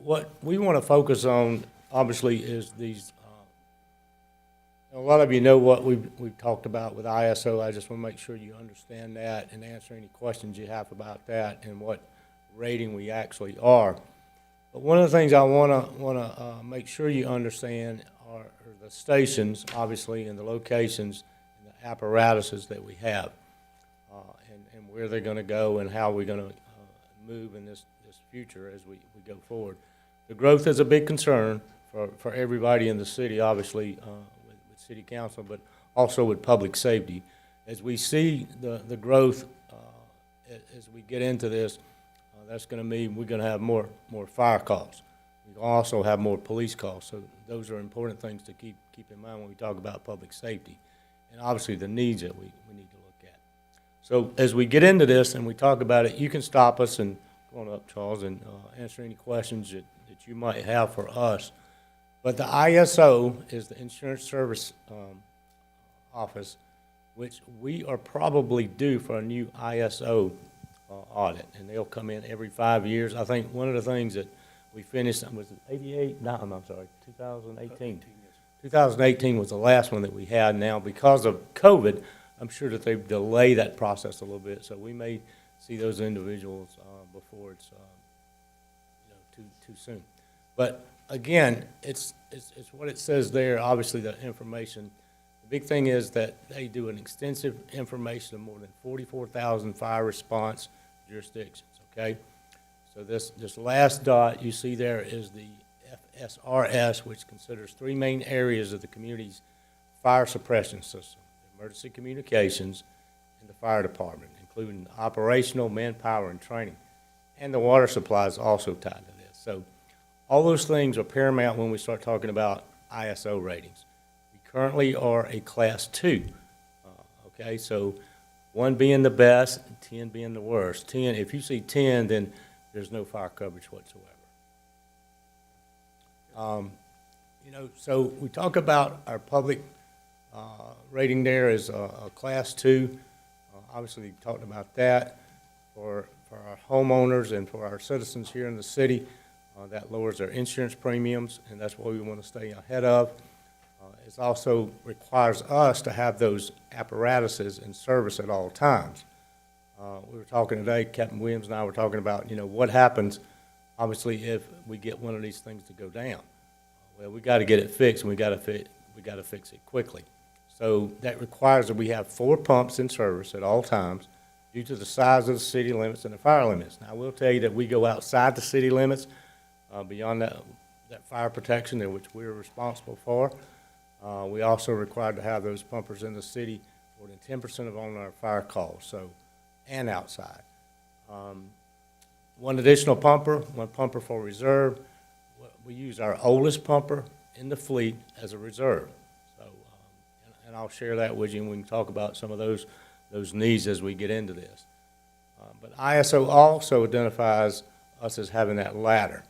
what we want to focus on, obviously, is these. A lot of you know what we've talked about with ISO. I just want to make sure you understand that and answer any questions you have about that and what rating we actually are. But one of the things I want to make sure you understand are the stations, obviously, and the locations and the apparatuses that we have, and where they're going to go and how we're going to move in this future as we go forward. The growth is a big concern for everybody in the city, obviously, with city council, but also with public safety. As we see the growth, as we get into this, that's gonna mean we're gonna have more fire calls. We also have more police calls, so those are important things to keep in mind when we talk about public safety. And obviously the needs that we need to look at. So as we get into this and we talk about it, you can stop us and go on up, Charles, and answer any questions that you might have for us. But the ISO is the Insurance Service Office, which we are probably due for a new ISO audit, and they'll come in every 5 years. I think one of the things that we finished was 88. No, I'm sorry, 2018. 2018 was the last one that we had. Now, because of COVID, I'm sure that they've delayed that process a little bit, so we may see those individuals before it's too soon. But again, it's what it says there. Obviously, the information. The big thing is that they do an extensive information of more than 44,000 fire response jurisdictions. Okay, so this last dot you see there is the FSRS, which considers 3 main areas of the community's fire suppression system: emergency communications and the fire department, including operational, manpower, and training. And the water supply is also tied to this. So all those things are paramount when we start talking about ISO ratings. We currently are a Class 2. Okay, so 1 being the best, and 10 being the worst. 10, if you see 10, then there's no fire coverage whatsoever. So we talk about our public rating there is a Class 2. Obviously, we talked about that. For our homeowners and for our citizens here in the city, that lowers their insurance premiums, and that's what we want to stay ahead of. It also requires us to have those apparatuses in service at all times. We were talking today, Captain Williams and I were talking about, what happens, obviously, if we get one of these things to go down. Well, we got to get it fixed, and we got to fix it quickly. So that requires that we have 4 pumps in service at all times due to the size of the city limits and the fire limits. Now, I will tell you that we go outside the city limits, beyond that fire protection in which we're responsible for. We also are required to have those pumpers in the city more than 10% of all our fire calls, and outside. 1 additional pumper, 1 pumper for reserve. We use our oldest pumper in the fleet as a reserve. So, and I'll share that with you, and we can talk about some of those needs as we get into this. But ISO also identifies us as having that ladder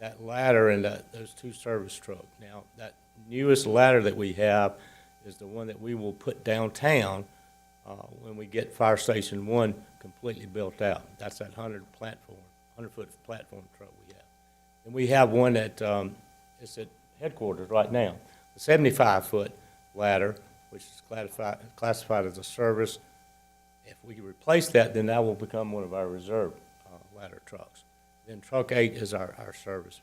and those 2 service trucks. Now, that newest ladder that we have is the one that we will put downtown when we get Fire Station 1 completely built out. That's that 100-foot platform truck we have. And we have one that is at headquarters right now, the 75-foot ladder, which is classified as a service. If we replace that, then that will become one of our reserve ladder trucks. Then Truck 8 is our service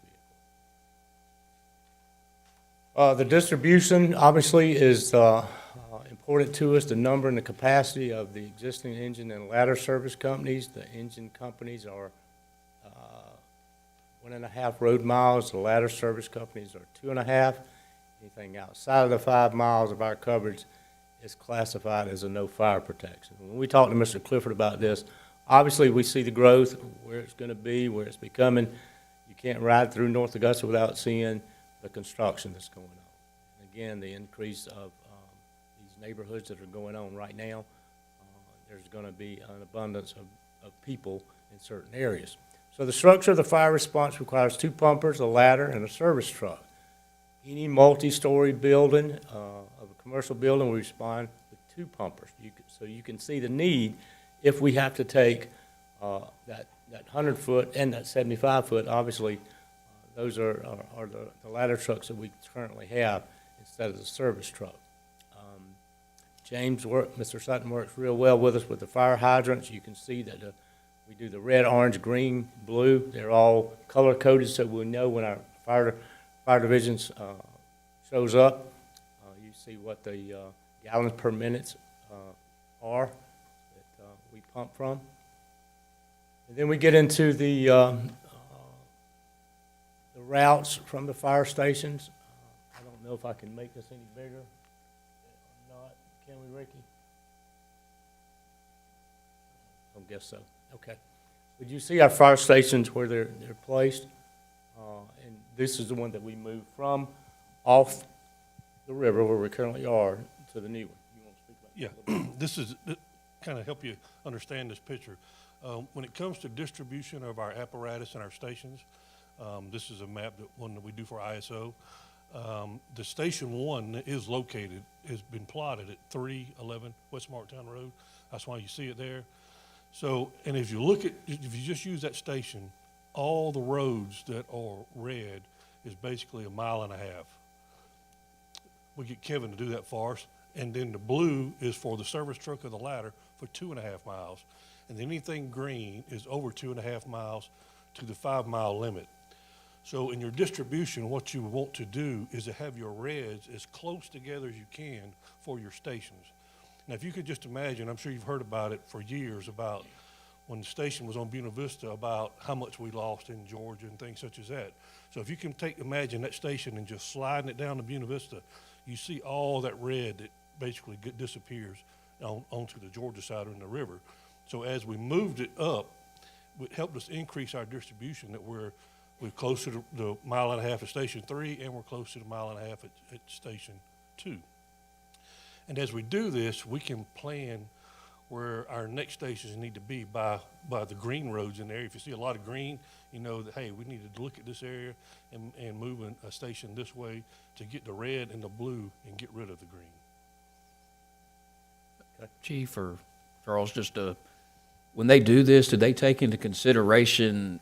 vehicle. The distribution, obviously, is important to us, the number and the capacity of the existing engine and ladder service companies. The engine companies are 1.5 road miles. The ladder service companies are 2.5. Anything outside of the 5 miles of our coverage is classified as a no fire protection. When we talked to Mr. Clifford about this, obviously we see the growth, where it's going to be, where it's becoming. You can't ride through North Augusta without seeing the construction that's going on. And again, the increase of these neighborhoods that are going on right now, there's going to be an abundance of people in certain areas. So the structure of the fire response requires 2 pumpers, a ladder, and a service truck. Any multi-story building, of a commercial building, we respond with 2 pumpers. So you can see the need if we have to take that 100-foot and that 75-foot. Obviously, those are the ladder trucks that we currently have instead of the service truck. Mr. Sutton works real well with us with the fire hydrants. You can see that we do the red, orange, green, blue. They're all color-coded so we know when our fire divisions shows up. You see what the gallons per minute are that we pump from. And then we get into the routes from the fire stations. I don't know if I can make this any bigger. Can we, Ricky? I guess so. Okay. Would you see our fire stations where they're placed? And this is the one that we moved from off the river where we currently are to the new one. You want to speak about that? Yeah, this is, kind of help you understand this picture. When it comes to distribution of our apparatus and our stations, this is a map one that we do for ISO. The Station 1 is located, has been plotted at 311 West Marktown Road. That's why you see it there. So, and if you look at, if you just use that station, all the roads that are red is basically 1.5 miles. We get Kevin to do that for us. And then the blue is for the service truck of the ladder for 2.5 miles. And then anything green is over 2.5 miles to the 5-mile limit. So in your distribution, what you want to do is to have your reds as close together as you can for your stations. Now, if you could just imagine, I'm sure you've heard about it for years, about when the station was on Buena Vista, about how much we lost in Georgia and things such as that. So if you can imagine that station and just sliding it down to Buena Vista, you see all that red that basically disappears onto the Georgia side or in the river. So as we moved it up, it helped us increase our distribution, that we're closer to the 1.5 miles at Station 3, and we're close to the 1.5 miles at Station 2. And as we do this, we can plan where our next stations need to be by the green roads in there. If you see a lot of green, you know that, hey, we need to look at this area and move a station this way to get the red and the blue and get rid of the green. Chief or Charles, just when they do this, do they take into consideration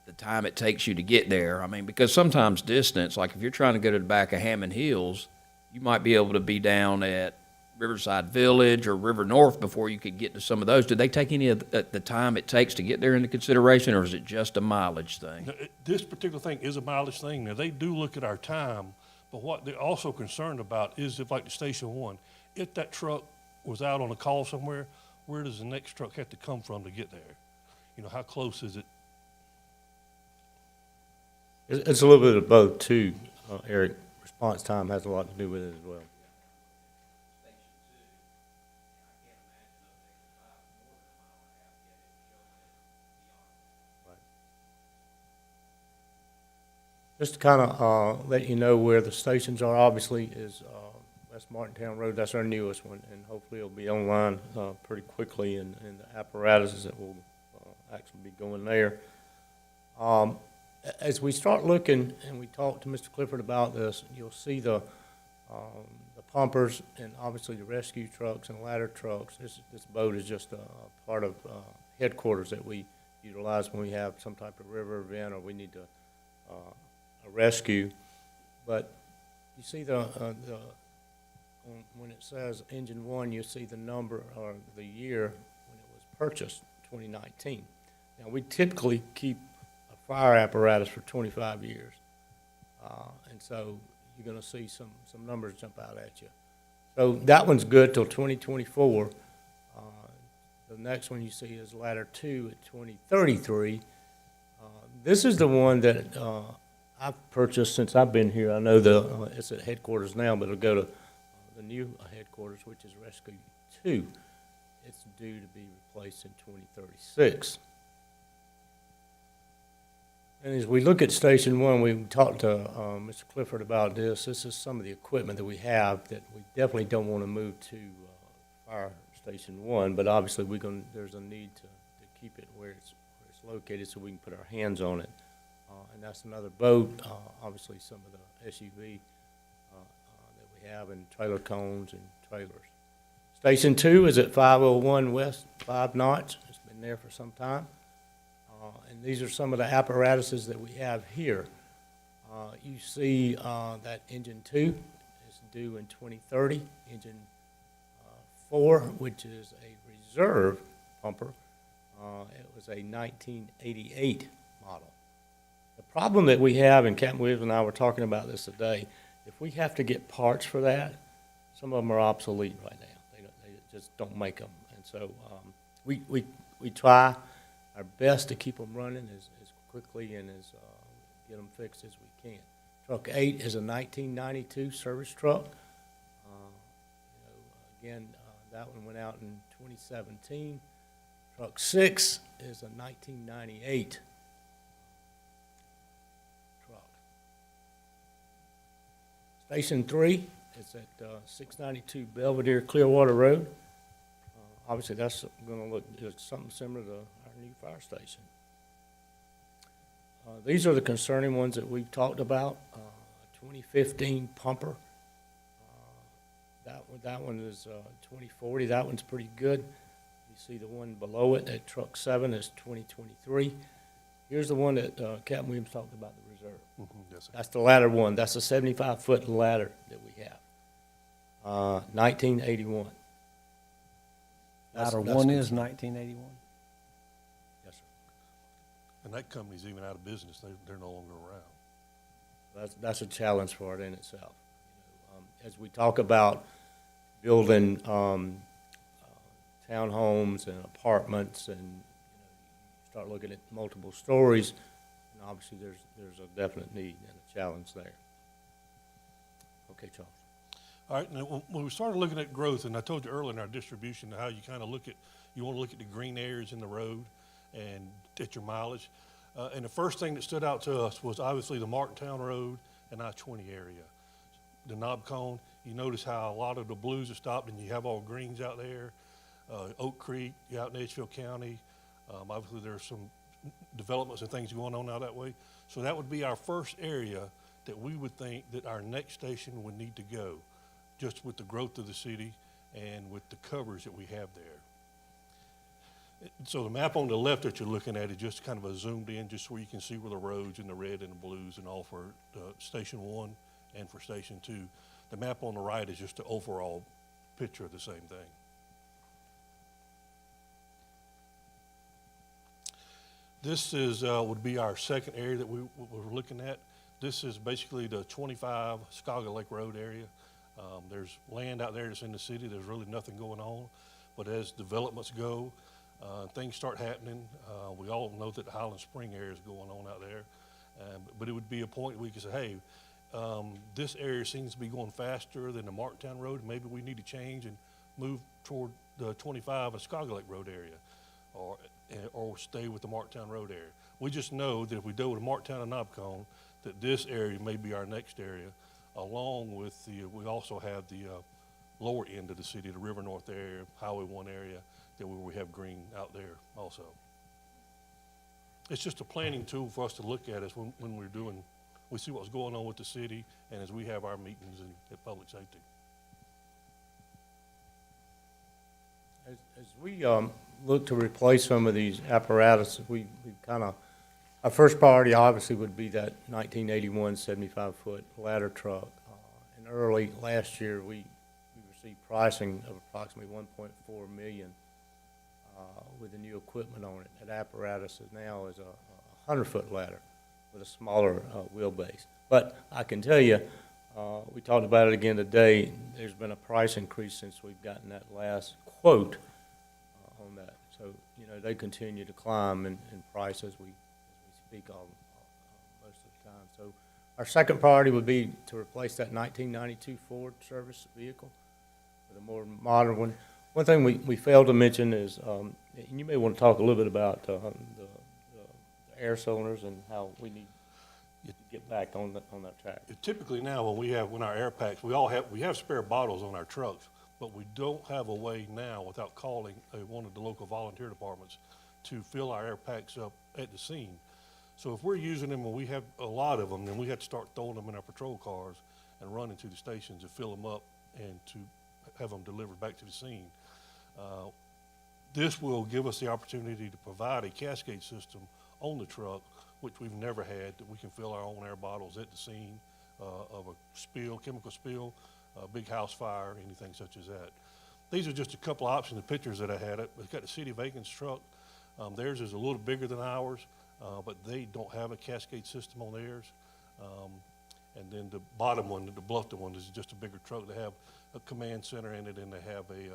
the time it takes you to get there? I mean, because sometimes distance, like if you're trying to go to the back of Hammond Hills, you might be able to be down at Riverside Village or River North before you could get to some of those. Do they take any of the time it takes to get there into consideration, or is it just a mileage thing? Now, this particular thing is a mileage thing. Now, they do look at our time, but what they're also concerned about is, if like the Station 1, if that truck was out on a call somewhere, where does the next truck have to come from to get there? You know, how close is it? It's a little bit of both too, Eric. Response time has a lot to do with it as well. Just to kind of let you know where the stations are, obviously, is West Martintown Road. That's our newest one, and hopefully it'll be online pretty quickly, and the apparatuses that will actually be going there. As we start looking, and we talked to Mr. Clifford about this, you'll see the pumpers and obviously the rescue trucks and ladder trucks. This boat is just a part of headquarters that we utilize when we have some type of river event or we need to a rescue. But you see when it says engine 1, you see the number or the year when it was purchased, 2019. Now, we typically keep a fire apparatus for 25 years. And so you're going to see some numbers jump out at you. So that one's good till 2024. The next one you see is ladder 2 at 2033. This is the one that I've purchased since I've been here. I know it's at headquarters now, but it'll go to the new headquarters, which is Rescue 2. It's due to be replaced in 2036. And as we look at Station 1, we talked to Mr. Clifford about this. This is some of the equipment that we have that we definitely don't want to move to Fire Station 1, but obviously there's a need to keep it where it's located so we can put our hands on it. And that's another boat, obviously some of the SUV that we have, and trailer cones and trailers. Station 2 is at 501 West 5 Notch. It's been there for some time. And these are some of the apparatuses that we have here. You see that engine 2 is due in 2030. Engine 4, which is a reserve pumper, it was a 1988 model. The problem that we have, and Captain Williams and I were talking about this today, if we have to get parts for that, some of them are obsolete right now. They just don't make them. And so we try our best to keep them running as quickly and as get them fixed as we can. Truck 8 is a 1992 service truck. Again, that one went out in 2017. Truck 6 is a 1998 truck. Station 3 is at 692 Belvedere Clearwater Road. Obviously, that's going to look just something similar to our new fire station. These are the concerning ones that we've talked about. 2015 pumper. That one is 2040. That one's pretty good. You see the one below it at truck 7 is 2023. Here's the one that Captain Williams talked about, the reserve. Yes, sir. That's the ladder one. That's a 75-foot ladder that we have. 1981. Ladder That's 1 good. is 1981. Yes, sir. And that company's even out of business. They're no longer around. That's a challenge for it in itself. As we talk about building townhomes and apartments, and you start looking at multiple stories, and obviously there's a definite need and a challenge there. Okay, Charles. All right, now, when we started looking at growth, and I told you earlier in our distribution how you kind of look at, you want to look at the green areas in the road and at your mileage. And the first thing that stood out to us was obviously the Martintown Road and I-20 area. The knob cone, you notice how a lot of the blues are stopped and you have all greens out there. Oak Creek, you're out in Edgefield County. Obviously there's some developments and things going on out that way. So that would be our first area that we would think that our next station would need to go, just with the growth of the city and with the coverage that we have there. So the map on the left that you're looking at is just kind of a zoomed in, just where you can see where the roads and the red and the blues and all for Station 1 and for Station 2. The map on the right is just an overall picture of the same thing. This is would be our second area that we're looking at. This is basically the 25 Scogga Lake Road area. There's land out there that's in the city. There's really nothing going on. But as developments go, things start happening. We all know that the Highland Spring area is going on out there. But it would be a point we could say, hey, this area seems to be going faster than the Martintown Road. Maybe we need to change and move toward the 25 and Scogga Lake Road area, or stay with the Martintown Road area. We just know that if we go to Martintown and Knobcone, that this area may be our next area, along with we also have the lower end of the city, the River North area, Highway 1 area, that we have green out there also. It's just a planning tool for us to look at as when we're doing, we see what's going on with the city and as we have our meetings at public safety. As we look to replace some of these apparatus, we kind of, our first priority obviously would be that 1981 75-foot ladder truck. And early last year, we received pricing of approximately $1.4 million with the new equipment on it. That apparatus now is a 100-foot ladder with a smaller wheelbase. But I can tell you, we talked about it again today, there's been a price increase since we've gotten that last quote on that. So, you know, they continue to climb in price as we speak of most of the time. So our second priority would be to replace that 1992 Ford service vehicle with a more modern one. One thing we failed to mention is, and you may want to talk a little bit about the air cylinders and how we need to get back on that track. Typically now when our air packs, we have spare bottles on our trucks, but we don't have a way now without calling one of the local volunteer departments to fill our air packs up at the scene. So if we're using them and we have a lot of them, then we have to start throwing them in our patrol cars and running to the stations and fill them up and to have them delivered back to the scene. This will give us the opportunity to provide a cascade system on the truck, which we've never had, that we can fill our own air bottles at the scene of a chemical spill, a big house fire, anything such as that. These are just a couple of options, the pictures that I had. We've got the City of Aiken's truck. Theirs is a little bigger than ours, but they don't have a cascade system on theirs. And then the bottom one, the Bluffton one, is just a bigger truck. They have a command center in it, and they have a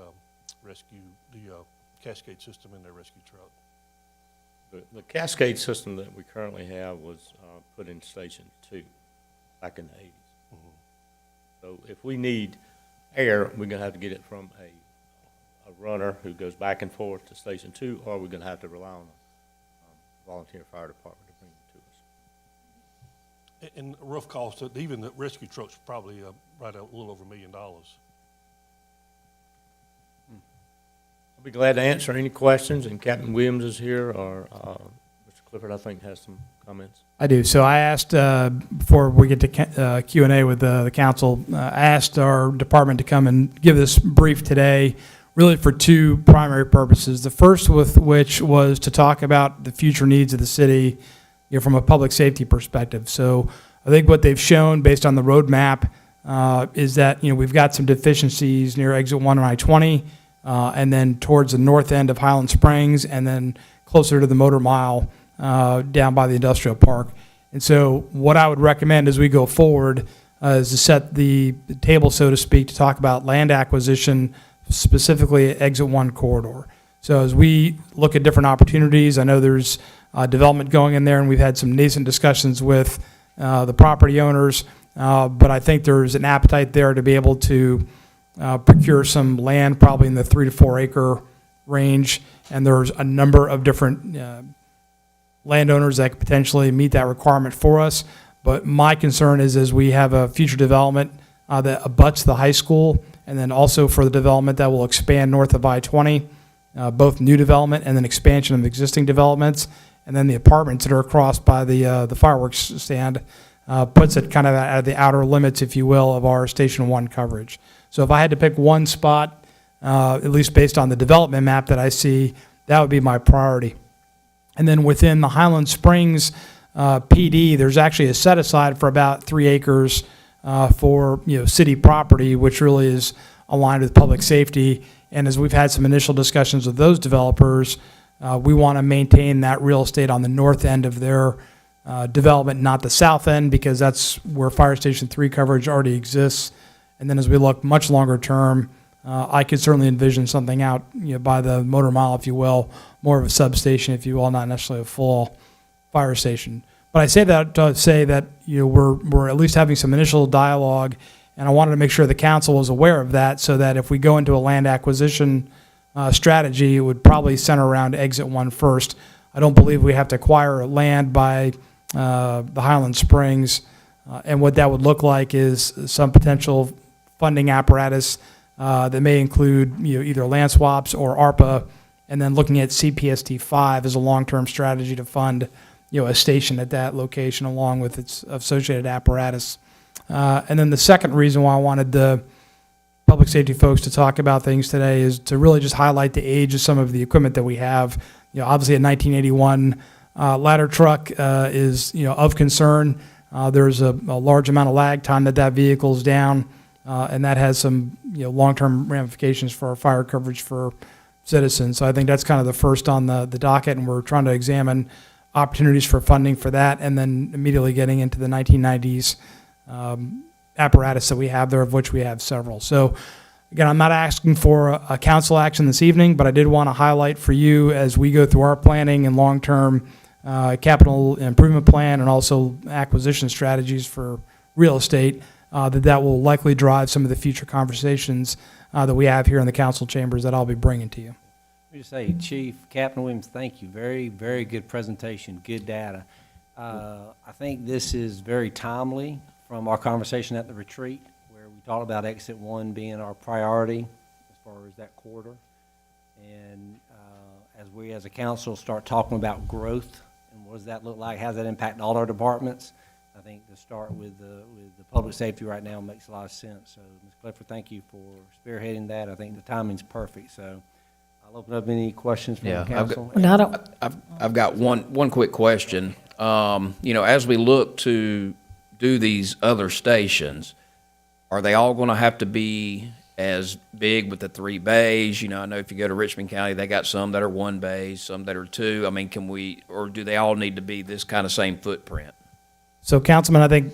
cascade system in their rescue truck. The cascade system that we currently have was put in Station 2 back in the 80s. Mm-hmm. So if we need air, we're gonna have to get it from a runner who goes back and forth to Station 2, or we're gonna have to rely on a volunteer fire department to bring it to us. And rough cost, even the rescue truck's probably right a little over $1 million. I'll be glad to answer any questions, and Captain Williams is here, or Mr. Clifford, I think, has some comments. I do. So I asked, before we get to Q&A with the council, I asked our department to come and give this brief today, really for two primary purposes. The first with which was to talk about the future needs of the city, from a public safety perspective. So I think what they've shown based on the roadmap is that, we've got some deficiencies near Exit 1 on I-20, and then towards the north end of Highland Springs, and then closer to the Motor Mile down by the industrial park. And so what I would recommend as we go forward is to set the table, so to speak, to talk about land acquisition, specifically at Exit 1 corridor. So as we look at different opportunities, I know there's development going in there, and we've had some nascent discussions with the property owners, but I think there's an appetite there to be able to procure some land, probably in the 3 to 4 acre range, and there's a number of different landowners that could potentially meet that requirement for us. But my concern is, as we have a future development that abuts the high school, and then also for the development that will expand north of I-20, both new development and then expansion of existing developments, and then the apartments that are across by the fireworks stand, puts it kind of at the outer limits, if you will, of our Station 1 coverage. So if I had to pick one spot, at least based on the development map that I see, that would be my priority. And then within the Highland Springs PD, there's actually a set aside for about 3 acres for city property, which really is aligned with public safety. And as we've had some initial discussions with those developers, we want to maintain that real estate on the north end of their development, not the south end, because that's where Fire Station 3 coverage already exists. And then as we look much longer term, I could certainly envision something out by the Motor Mile, if you will, more of a substation, if you will, not necessarily a full fire station. But I say that to say that we're at least having some initial dialogue, and I wanted to make sure the council was aware of that, so that if we go into a land acquisition strategy, it would probably center around Exit 1 first. I don't believe we have to acquire land by the Highland Springs, and what that would look like is some potential funding apparatus that may include either land swaps or ARPA, and then looking at CPST 5 as a long-term strategy to fund a station at that location along with its associated apparatus. And then the second reason why I wanted the public safety folks to talk about things today is to really just highlight the age of some of the equipment that we have. Obviously a 1981 ladder truck is of concern. There's a large amount of lag time that vehicle's down, and that has some long-term ramifications for our fire coverage for citizens. So I think that's kind of the first on the docket, and we're trying to examine opportunities for funding for that, and then immediately getting into the 1990s apparatus that we have there, of which we have several. So again, I'm not asking for a council action this evening, but I did want to highlight for you, as we go through our planning and long-term capital improvement plan and also acquisition strategies for real estate, that will likely drive some of the future conversations that we have here in the council chambers that I'll be bringing to you. Let me just say, Chief, Captain Williams, thank you. Very, very good presentation, good data. I think this is very timely from our conversation at the retreat, where we talked about Exit 1 being our priority as far as that corridor. And as we as a council start talking about growth and what does that look like, how does that impact all our departments, I think to start with the public safety right now makes a lot of sense. So, Ms. Clifford, thank you for spearheading that. I think the timing's perfect. So I'll open up any questions from the council. I've got one quick question. As we look to do these other stations, are they all going to have to be as big with the 3 bays? I know if you go to Richmond County, they got some that are 1 bay, some that are 2. I mean, or do they all need to be this kind of same footprint? So, Councilman, I think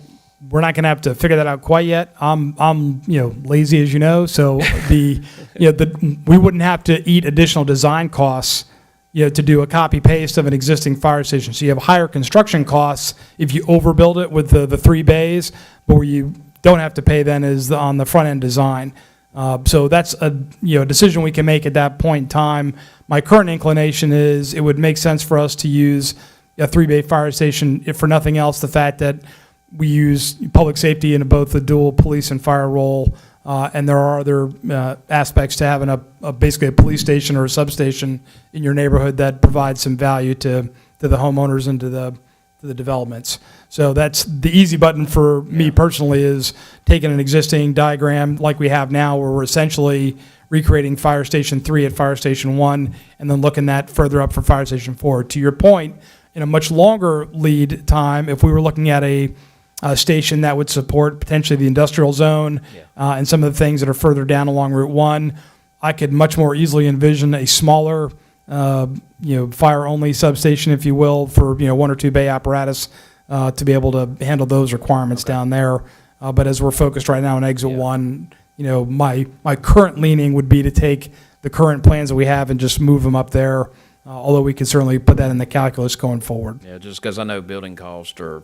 we're not going to have to figure that out quite yet. I'm lazy, as you know. So we wouldn't have to eat additional design costs, to do a copy paste of an existing fire station. So you have higher construction costs if you overbuild it with the 3 bays, but where you don't have to pay then is on the front end design. So that's a decision we can make at that point in time. My current inclination is it would make sense for us to use a 3-bay fire station, if for nothing else, the fact that we use public safety in both the dual police and fire role, and there are other aspects to having basically a police station or a substation in your neighborhood that provides some value to the homeowners and to the developments. So that's the easy button for me personally, is taking an existing diagram like we have now, where we're essentially recreating Fire Station 3 at Fire Station 1, and then looking that further up for Fire Station 4. To your point, in a much longer lead time, if we were looking at a station that would support potentially the industrial zone and some of the things that are further down along Route 1, I could much more easily envision a smaller fire-only substation, if you will, for 1 or 2 bay apparatus to be able to handle those requirements down there. But as we're focused right now on Exit 1, my current leaning would be to take the current plans that we have and just move them up there, although we can certainly put that in the calculus going forward. Yeah, just because I know building costs are,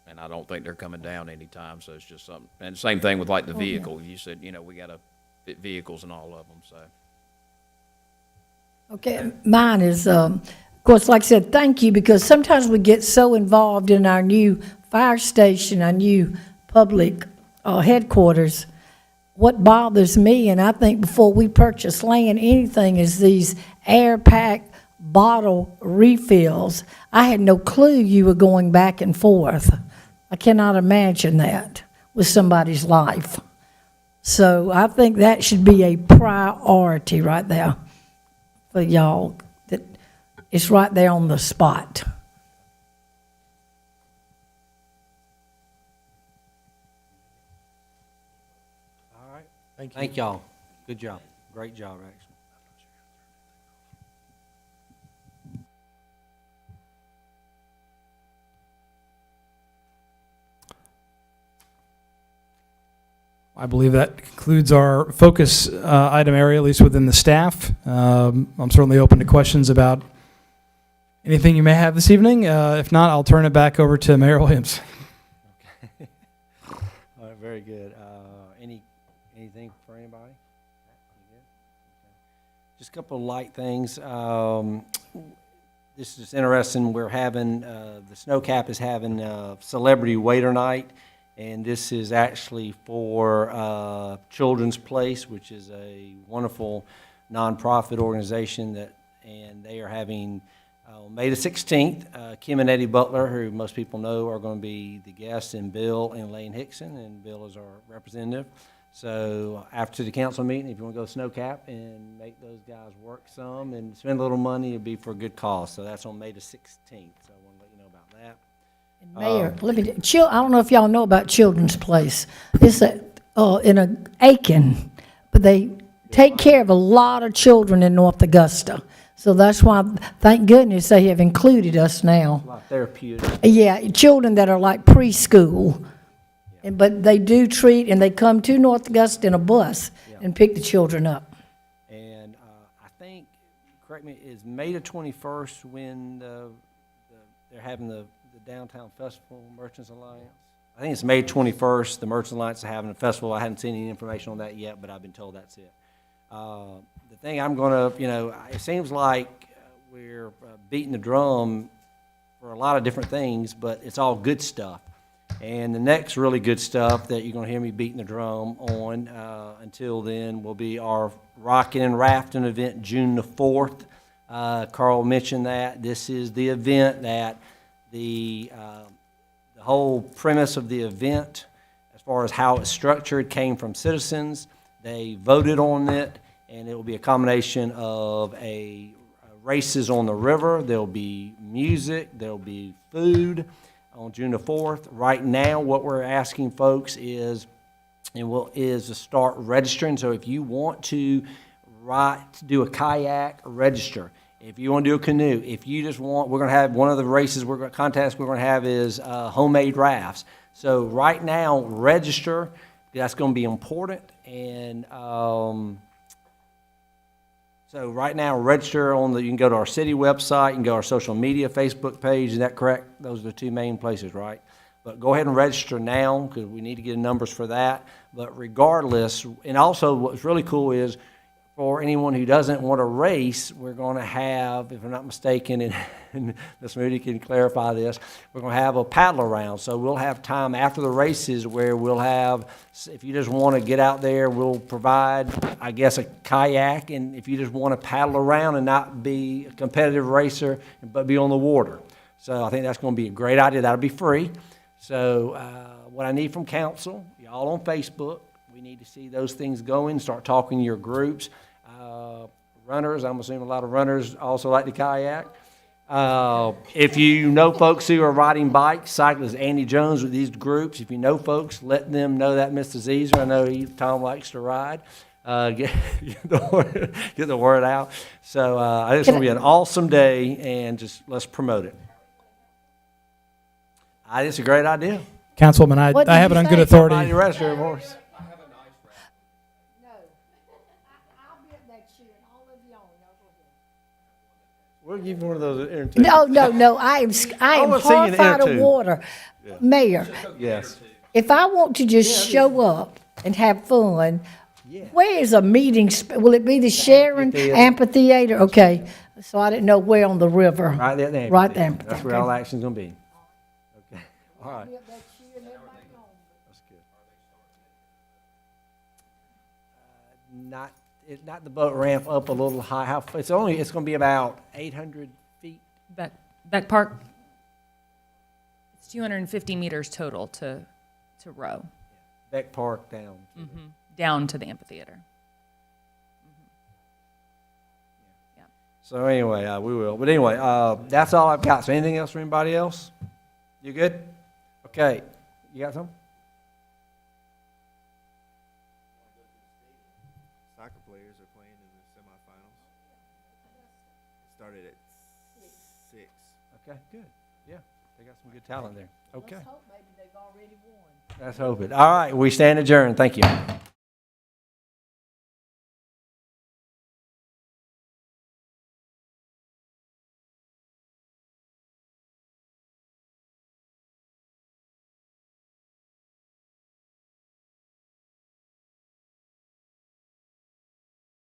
and I don't think they're coming down anytime, so it's just something. And same thing with like the vehicle. You said, we got to fit vehicles in all of them, so. Okay, mine is, of course, like I said, thank you, because sometimes we get so involved in our new fire station, our new public headquarters. What bothers me, and I think before we purchase land, anything, is these air pack bottle refills. I had no clue you were going back and forth. I cannot imagine that with somebody's life. So I think that should be a priority right there for y'all, that it's right there on the spot. All right. Thank y'all. Good job. Great job, actually. I believe that concludes our focus item area, at least within the staff. I'm certainly open to questions about anything you may have this evening. If not, I'll turn it back over to Mayor Williams. Okay. All right, very good. Anything for anybody? Okay. Just a couple of light things. This is interesting. We're having, the Snow Cap is having Celebrity Waiter Night. And this is actually for Children's Place, which is a wonderful nonprofit organization and they are having May the 16th. Kim and Eddie Butler, who most people know, are going to be the guests, and Bill and Lane Hickson, and Bill is our representative. So after the council meeting, if you want to go to Snow Cap and make those guys work some and spend a little money, it'd be for a good cause. So that's on May the 16th. So I want to let you know about that. Mayor, I don't know if y'all know about Children's Place. It's in Aiken, but they take care of a lot of children in North Augusta. So that's why, thank goodness, they have included us now. A lot of therapeutic. Yeah, children that are like preschool. But they do treat, and they come to North Augusta in a bus and pick the children up. And I think, correct me, is May the 21st when they're having the Downtown Festival Merchants Alliance? I think it's May 21st, the Merchants Alliance is having a festival. I hadn't seen any information on that yet, but I've been told that's it. The thing I'm going to, it seems like we're beating the drum for a lot of different things, but it's all good stuff. And the next really good stuff that you're going to hear me beating the drum on until then will be our Rockin' and Rafting event, June the 4th. Carl mentioned that. This is the event that the whole premise of the event, as far as how it's structured, came from citizens. They voted on it, and it will be a combination of races on the river. There'll be music. There'll be food on June the 4th. Right now, what we're asking folks is to start registering. So if you want to do a kayak, register. If you want to do a canoe, if you just want, we're going to have one of the contests we're going to have is homemade rafts. So right now, register. That's going to be important. And so right now, register you can go to our city website, you can go to our social media, Facebook page. Is that correct? Those are the two main places, right? But go ahead and register now, because we need to get numbers for that. But regardless, and also what's really cool is, for anyone who doesn't want to race, we're going to have, if I'm not mistaken, and Ms. Moody can clarify this, we're going to have a paddle around. So we'll have time after the races where we'll have, if you just want to get out there, we'll provide, I guess, a kayak. And if you just want to paddle around and not be a competitive racer, but be on the water. So I think that's going to be a great idea. That'll be free. So what I need from council, y'all on Facebook, we need to see those things going, start talking to your groups. Runners, I'm assuming a lot of runners also like to kayak. If you know folks who are riding bikes, cyclists, Andy Jones with these groups, if you know folks, let them know that Mr. Zeezer, I know Tom likes to ride. Get the word out. So I think it's going to be an awesome day, and just let's promote it. I think it's a great idea. Councilwoman, I have it on good authority. Somebody register for us. We'll give you one of those entertainment. No, I am horrified of water. Yeah. Mayor, Yes. if I want to just show up and have fun, where is a meeting, will it be the Sharon Amphitheater? Okay, so I didn't know where on the river. Right there, the Right there. That's where all action's gonna be. Okay, all right. That's good. Not the boat ramp up a little high. It's gonna be about 800 feet. Beck Park, it's 250 meters total to row. Beck Park down. Down to the amphitheater. So anyway, we will. But anyway, that's all I've got. So anything else for anybody else? You good? Okay. You got something? Soccer players are playing in the semifinals. It started at 6. Okay, good. Yeah, they got some good talent there. Okay. Let's hope maybe they've already won. Let's hope it. All right, we stand adjourned. Thank you.